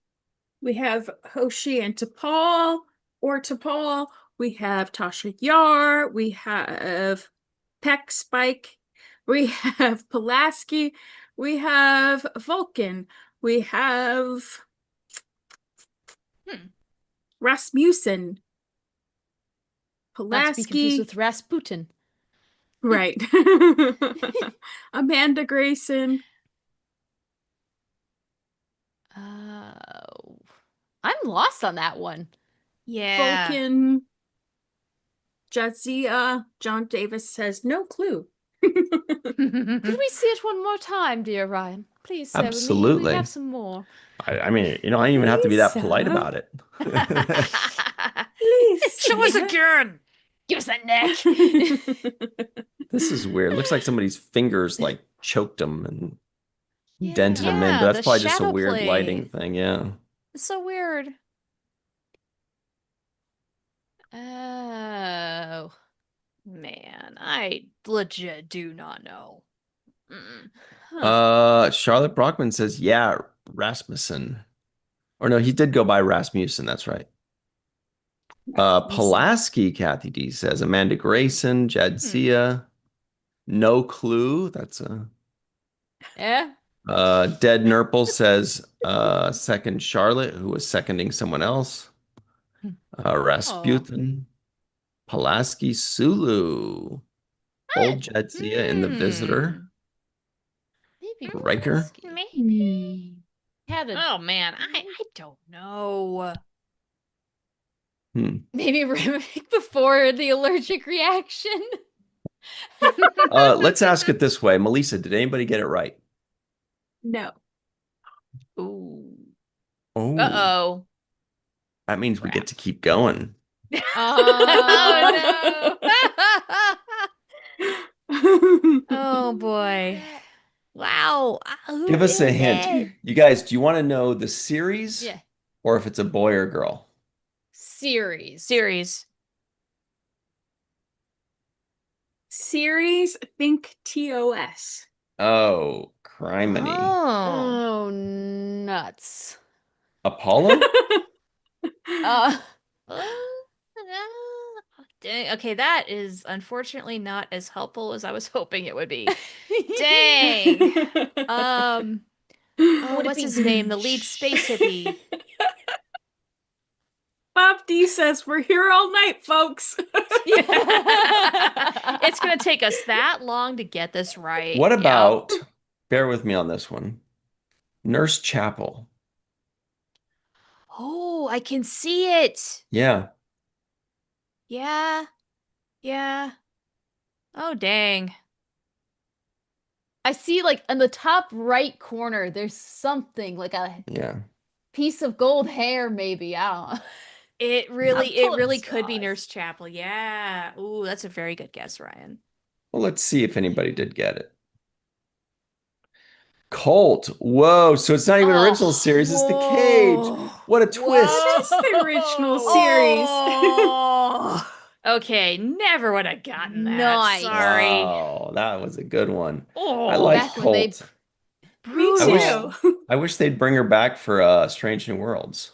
We have Hoshi and T'Pol, or T'Pol. We have Tasha Yar. We have Peck Spike. We have Pulaski. We have Vulcan. We have Rasmussen. Pulaski. Not to be confused with Rasputin. Right. Amanda Grayson. I'm lost on that one. Yeah. Vulcan. Jadzia. John Davis says no clue. Could we see it one more time, dear Ryan? Please, sir. Absolutely. We have some more. I mean, I don't even have to be that polite about it. Please. Show us again. Give us that neck. This is weird. Looks like somebody's fingers like choked him and dented him in, but that's probably just a weird lighting thing. Yeah. It's so weird. Oh. Man, I legit do not know. Charlotte Brockman says, yeah, Rasmussen. Or no, he did go by Rasmussen. That's right. Pulaski, Kathy D says, Amanda Grayson, Jadzia. No clue. That's a... Yeah. Dead Nurple says, second Charlotte, who was seconding someone else. Rasputin. Pulaski, Sulu. Old Jadzia in The Visitor. Maybe Riker. Maybe. Oh man, I don't know. Maybe before the allergic reaction. Let's ask it this way. Melissa, did anybody get it right? No. Ooh. Oh. Uh-oh. That means we get to keep going. Oh, no. Oh, boy. Wow. Give us a hint. You guys, do you want to know the series? Yeah. Or if it's a boy or girl? Series. Think TOS. Oh, criminy. Oh, nuts. Apollo? Okay, that is unfortunately not as helpful as I was hoping it would be. Dang. What's his name? The lead space hippie. Bob D says we're here all night, folks. It's gonna take us that long to get this right. What about, bear with me on this one, Nurse Chapel? Oh, I can see it. Yeah. Yeah. Oh, dang. I see, like, in the top right corner, there's something, like a piece of gold hair, maybe. I don't know. It really could be Nurse Chapel. Yeah. Ooh, that's a very good guess, Ryan. Well, let's see if anybody did get it. Cult. Whoa. So it's not even an original series. It's The Cage. What a twist. It is the original series. Okay, never would have gotten that. Nice. Sorry. Wow, that was a good one. Oh, I like Cult. Me too. I wish they'd bring her back for Strange New Worlds.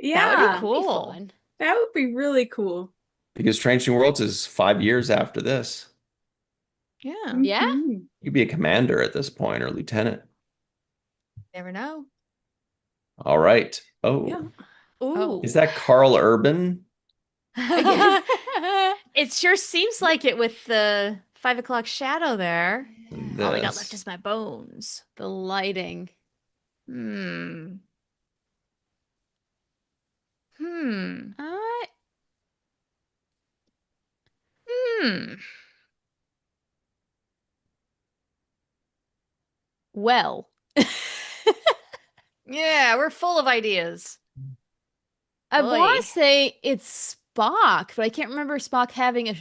Yeah. That would be cool. That would be really cool. Because Strange New Worlds is 5 years after this. Yeah. Yeah? You'd be a commander at this point or lieutenant. Never know. All right. Oh. Yeah. Ooh. Is that Carl Urban? It sure seems like it with the 5 o'clock shadow there. All I got left is my bones. The lighting. Well. Yeah, we're full of ideas. I want to say it's Spock, but I can't remember Spock having a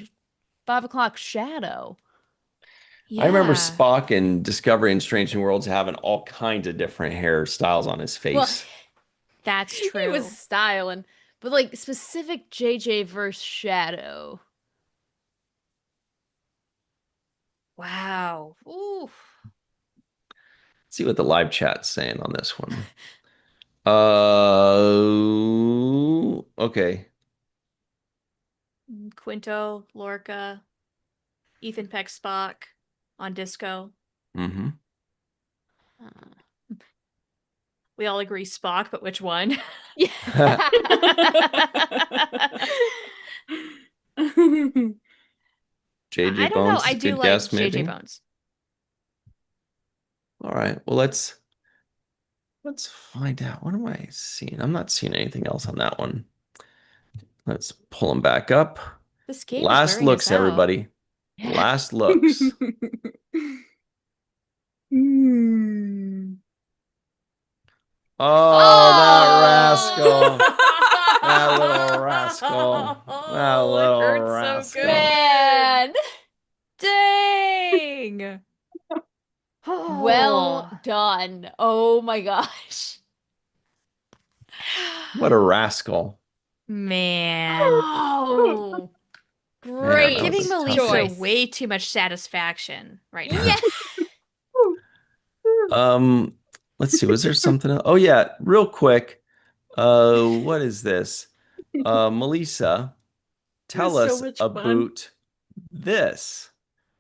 5 o'clock shadow. Yeah. I remember Spock in Discovery and Strange New Worlds having all kinds of different hairstyles on his face. Well, that's true. He was styling, but like specific JJ verse shadow. Wow. Oof. Let's see what the live chat's saying on this one. Okay. Quinto, Lorca, Ethan Peck, Spock on Disco. Mm-hmm. We all agree Spock, but which one? JJ I don't Bones know. I do good like guess, maybe? JJ Bones. All right. Well, let's find out. What am I seeing? I'm not seeing anything else on that one. Let's pull them back up. This game Last looks, everybody. Last looks. Oh, that rascal. That little rascal. That little rascal. So good. Dang. Well done. Oh my gosh. What a rascal. Man. Oh. Great. You're giving Melissa way too much satisfaction right now. Yeah. Let's see. Was there something else? Oh yeah, real quick. What is this? Melissa, tell us about this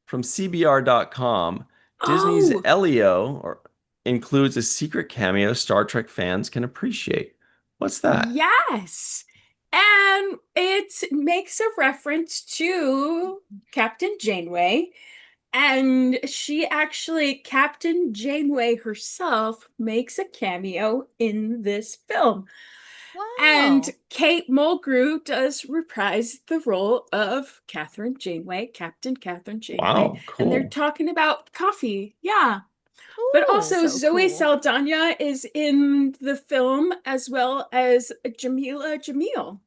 from CBR.com. Disney's Elio includes a secret cameo Star Trek fans can appreciate. What's that? Yes. And it makes a reference to Captain Janeway. And Captain Janeway herself makes a cameo in this film. Wow. And Kate Mulgrew does reprise the role of Catherine Janeway, Captain Catherine Janeway. Wow, cool. And they're talking about coffee. Yeah. Cool. But also Zoe Saldana is in the film as well as Jamila Jamil.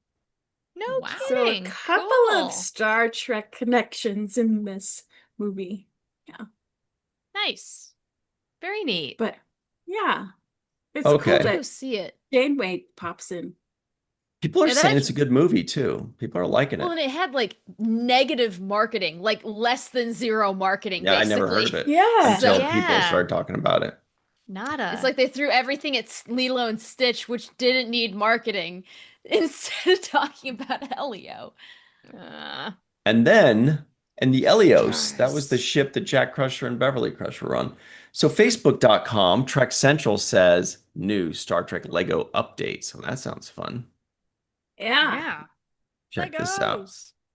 No kidding. So a couple of Star Trek connections in this movie. Yeah. Nice. Very neat. But yeah. It's cool that go see it. Janeway pops in. People are saying it's a good movie too. People are liking it. Well, and it had like negative marketing, like less than zero marketing. Yeah, basically. I never heard of it. Yeah. Until people started talking about it. Nada. It's like they threw everything at Lilo and Stitch, which didn't need marketing, instead of talking about Helio. And then, the Helios, that was the ship that Jack Crusher and Beverly Crusher were on. So Facebook.com, Trek Central says, new Star Trek Lego update. So that sounds fun. Yeah. Check this out.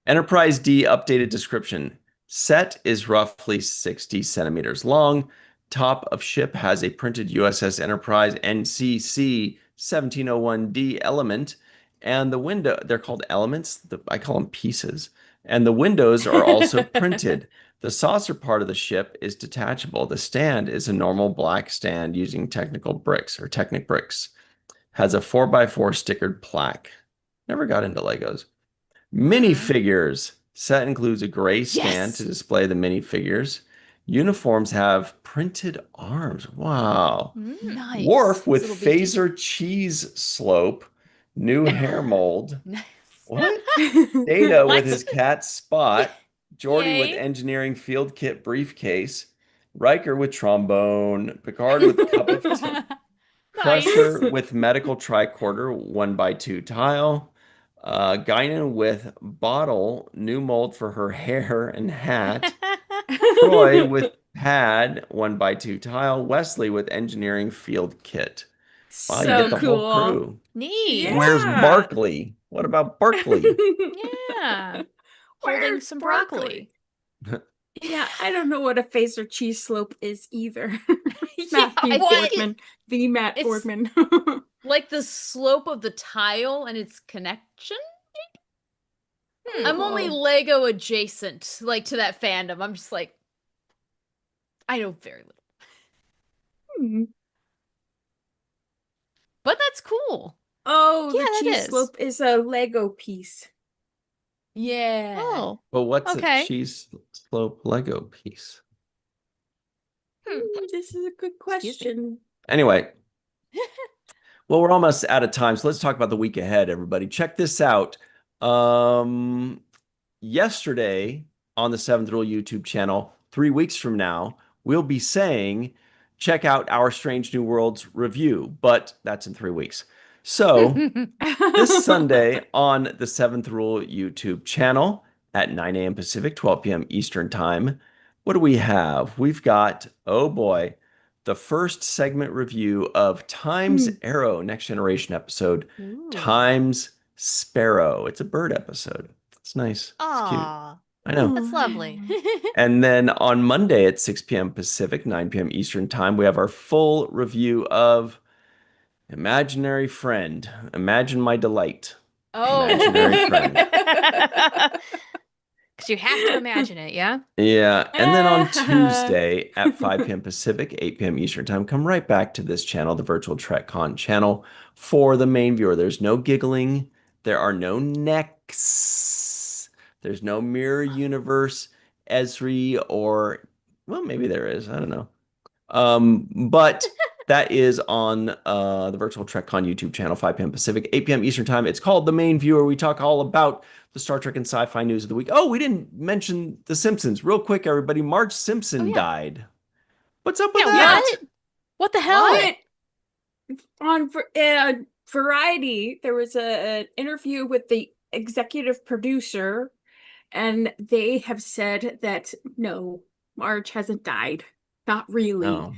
Enterprise D updated description. Set is roughly 60 centimeters long. Top of ship has a printed USS Enterprise NCC 1701D element. And the window, they're called elements. I call them pieces. And the windows are also printed. The saucer part of the ship is detachable. The stand is a normal black stand using technical bricks or Technic bricks. Has a 4x4 stickered plaque. Never got into Legos. Minifigures. Set includes a gray stand to display the minifigures. Uniforms have printed arms. Wow. Nice. Worf with phaser cheese slope. New hair mold. Nice. What? Data with his cat Spot. Geordi with engineering field kit briefcase. Riker with trombone. Picard with cup of tea. Crusher with medical tricorder 1x2 tile. Guinan with bottle, new mold for her hair and hat. Troy with pad 1x2 tile. Wesley with engineering field kit. Wow, you get the whole crew. Neat. Yeah. Where's Barkley? What about Barkley? Yeah. Holding some broccoli. Yeah, I don't know what a phaser cheese slope is either. Matthew Boardman, the Matt Boardman. Like the slope of the tile and its connection? I'm only Lego adjacent, like to that fandom. I'm just like, I know very little. But that's cool. Oh, yeah, the cheese slope is a Lego piece. Yeah. Oh. But what's a cheese slope Lego piece? This is a good question. Anyway. Well, we're almost out of time, so let's talk about the week ahead, everybody. Check this out. Yesterday on the Seventh Rule YouTube channel, 3 weeks from now, we'll be saying, check out our Strange New Worlds review, but that's in 3 weeks. So this Sunday on the Seventh Rule YouTube channel at 9 a.m. Pacific, 12 p.m. Eastern Time, what do we have? We've got, oh boy, the first segment review of Time's Arrow Next Generation episode, Time's Sparrow. It's a bird episode. It's nice. It's cute. I know. That's lovely. And then on Monday at 6 p.m. Pacific, 9 p.m. Eastern Time, we have our full review of Imaginary Friend. Imagine My Delight. Oh. Imaginary Friend. Because you have to imagine it, yeah? Yeah. And then on Tuesday at 5 p.m. Pacific, 8 p.m. Eastern Time, come right back to this channel, the Virtual Trek Con channel, for the main viewer. There's no giggling. There are no necks. There's no Mirror Universe, Esri, or, well, maybe there is. I don't know. But that is on the Virtual Trek Con YouTube channel, 5 p.m. Pacific, 8 p.m. Eastern Time. It's called The Main Viewer. We talk all about the Star Trek and sci-fi news of the week. Oh, we didn't mention The Simpsons. Real quick, everybody. Marge Simpson died. What's up with that? What the hell? On Variety, there was an interview with the executive producer, and they have said that no, Marge hasn't died. Not really. Oh.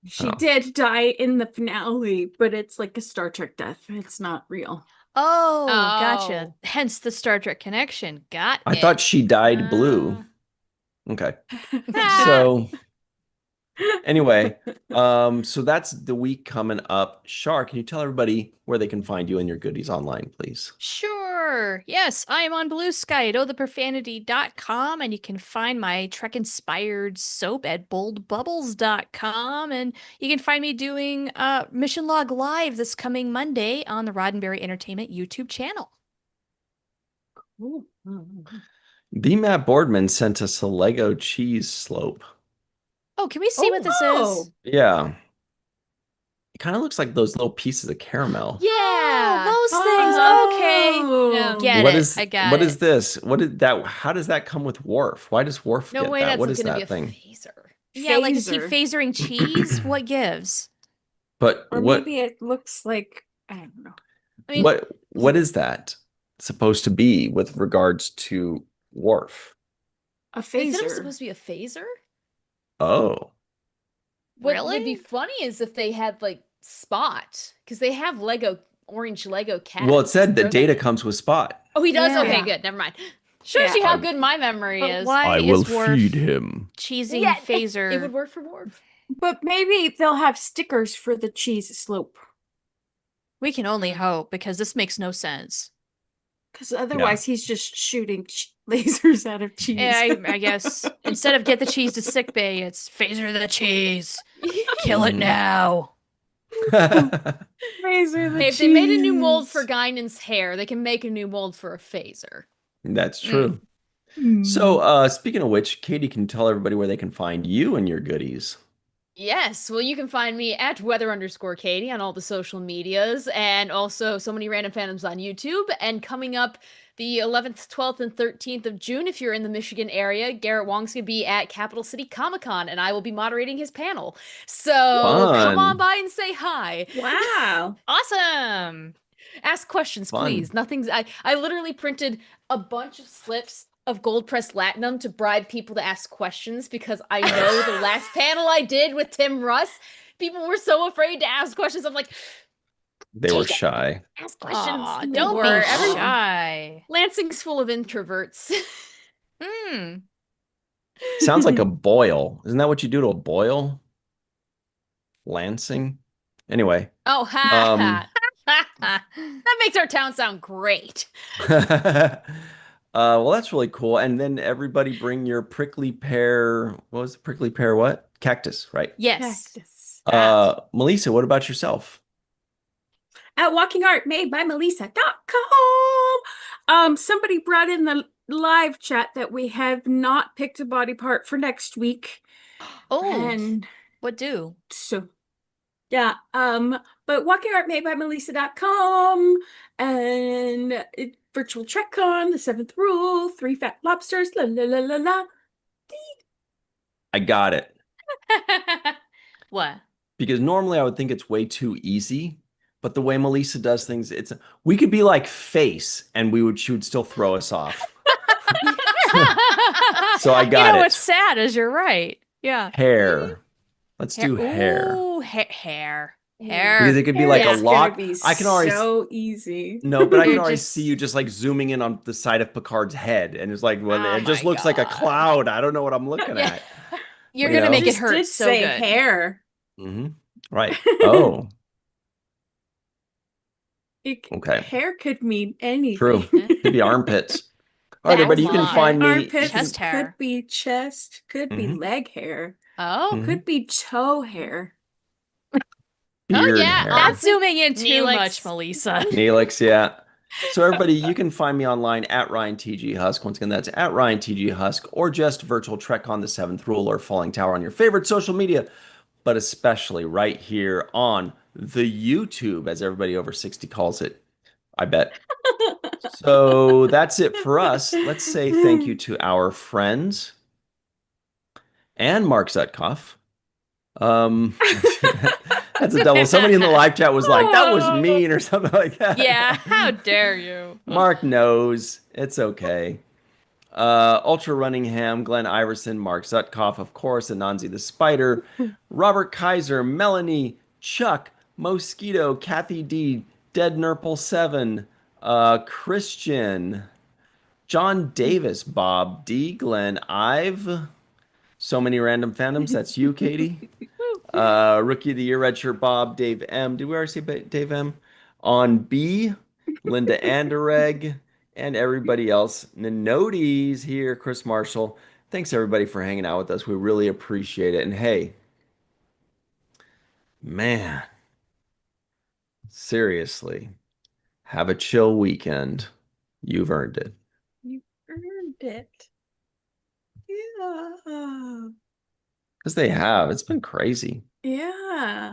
She did die in the finale, but it's like a Star Trek death. It's not real. Oh, gotcha. Hence the Star Trek connection. I thought she died blue. Okay. So Anyway, so that's the week coming up. Shar, can you tell everybody where they can find you and your goodies online, please? Sure. Yes, I am on Blue Sky at ohtheprofanity.com, and you can find my Trek-inspired soap at boldbubbles.com, and you can find me doing Mission Log Live this coming Monday on the Roddenberry Entertainment YouTube channel. The Matt Boardman sent us a Lego cheese slope. Oh, can we see what this is? Yeah. It kind of looks like those little pieces of caramel. Yeah, those things. Okay. Yeah. Get it. What is this? What did that? How does that come with Worf? Why does Worf No get way, that? that's What is gonna that be a thing? phaser. Yeah, like is he phasering cheese? What gives? But or what? maybe it looks like, I don't know. I mean, what is that supposed to be with regards to Worf? A they said it was phaser. supposed to be a phaser. Oh. What Really? would be funny is if they had like Spot, because they have orange Lego cats. Well, it said that Throw Data that- comes with Spot. Oh, he does? Yeah. Okay, good. Never mind. Shows you how good my memory But is. why I will is Worf feed him. cheesing Yeah, phaser? It would work for Worf. But maybe they'll have stickers for the cheese slope. We can only hope, because this makes no sense. Because otherwise he's just shooting lasers out of cheese. Yeah, I guess instead of get the cheese to sickbay, it's phaser the cheese. Kill it now. Phaser the Hey, if cheese. they made a new mold for Guinan's hair, they can make a new mold for a phaser. That's true. So, speaking of which, Katie can tell everybody where they can find you and your goodies. Yes, well, you can find me at weather_Katie on all the social medias, and also So Many Random Fandoms on YouTube. And coming up the 11th, 12th, and 13th of June, if you're in the Michigan area, Garrett Wong's going to be at Capital City Comic-Con, and I will be moderating his panel. So come on by and say hi. Wow. Awesome. Ask questions, please. Nothing's. I literally printed a bunch of slips of gold pressed latinum to bribe people to ask questions, because I know the last panel I did with Tim Russ, people were so afraid to ask questions. I'm like, they were shy. Ask questions. Aw, don't be shy. Lansing's full of introverts. Sounds like a boil. Isn't that what you do to a boil? Lansing? Anyway. Oh, ha. That makes our town sound great. Well, that's really cool. And then everybody bring your prickly pear. What was the prickly pear? What? Cactus, right? Yes. Melissa, what about yourself? At walkingartmadeby.melissa.com. Somebody brought in the live chat that we have not picked a body part for next week. Oh, and what do? So yeah, but walkingartmadeby.melissa.com and virtual TrekCon, the 7th rule, 3 fat lobsters, la la la la la. I got it. What? Because normally I would think it's way too easy, but the way Melissa does things, we could be like Face, and she would still throw us off. So I got it. What's sad is you're right. Yeah. Hair. Let's do hair. Ooh, hair. Because it could be like a lock. I can already so easy. No, but I can already see you just like zooming in on the side of Picard's head, and it's like, well, it just looks like a cloud. I don't know what I'm looking at. You're gonna make it hurt so say good. Hair. Mm-hmm. Right. Oh. Okay. Hair could mean anything. True. Could be armpits. All right, everybody, you can find me. Armpits, chest hair. Could be chest. Could be leg hair. Oh. Could be toe hair. Beard hair. That's zooming in too much, Melissa. Neelix, yeah. So everybody, you can find me online at RyanTGHusk. Once again, that's at RyanTGHusk, or just Virtual Trek on the 7th Rule or Falling Tower on your favorite social media, but especially right here on the YouTube, as everybody over 60 calls it, I bet. So that's it for us. Let's say thank you to our friends and Mark Zutkoff. That's a double. Somebody in the live chat was like, that was mean or something like that. Yeah, how dare you? Mark knows. It's okay. Ultra Runningham, Glenn Iverson, Mark Zutkoff, of course, Anansi the Spider, Robert Kaiser, Melanie, Chuck, Mosquito, Kathy D, Dead Nurple 7, Christian, John Davis, Bob D, Glenn Ive, So many random fandoms. That's you, Katie. Rookie of the Year, Redshirt Bob, Dave M. Did we already say Dave M? On B, Linda Anderegg, and everybody else. Ninodes here, Chris Marshall. Thanks everybody for hanging out with us. We really appreciate it. And hey, man, seriously, have a chill weekend. You've earned it. You've earned it. Yeah. Because they have. It's been crazy. Yeah.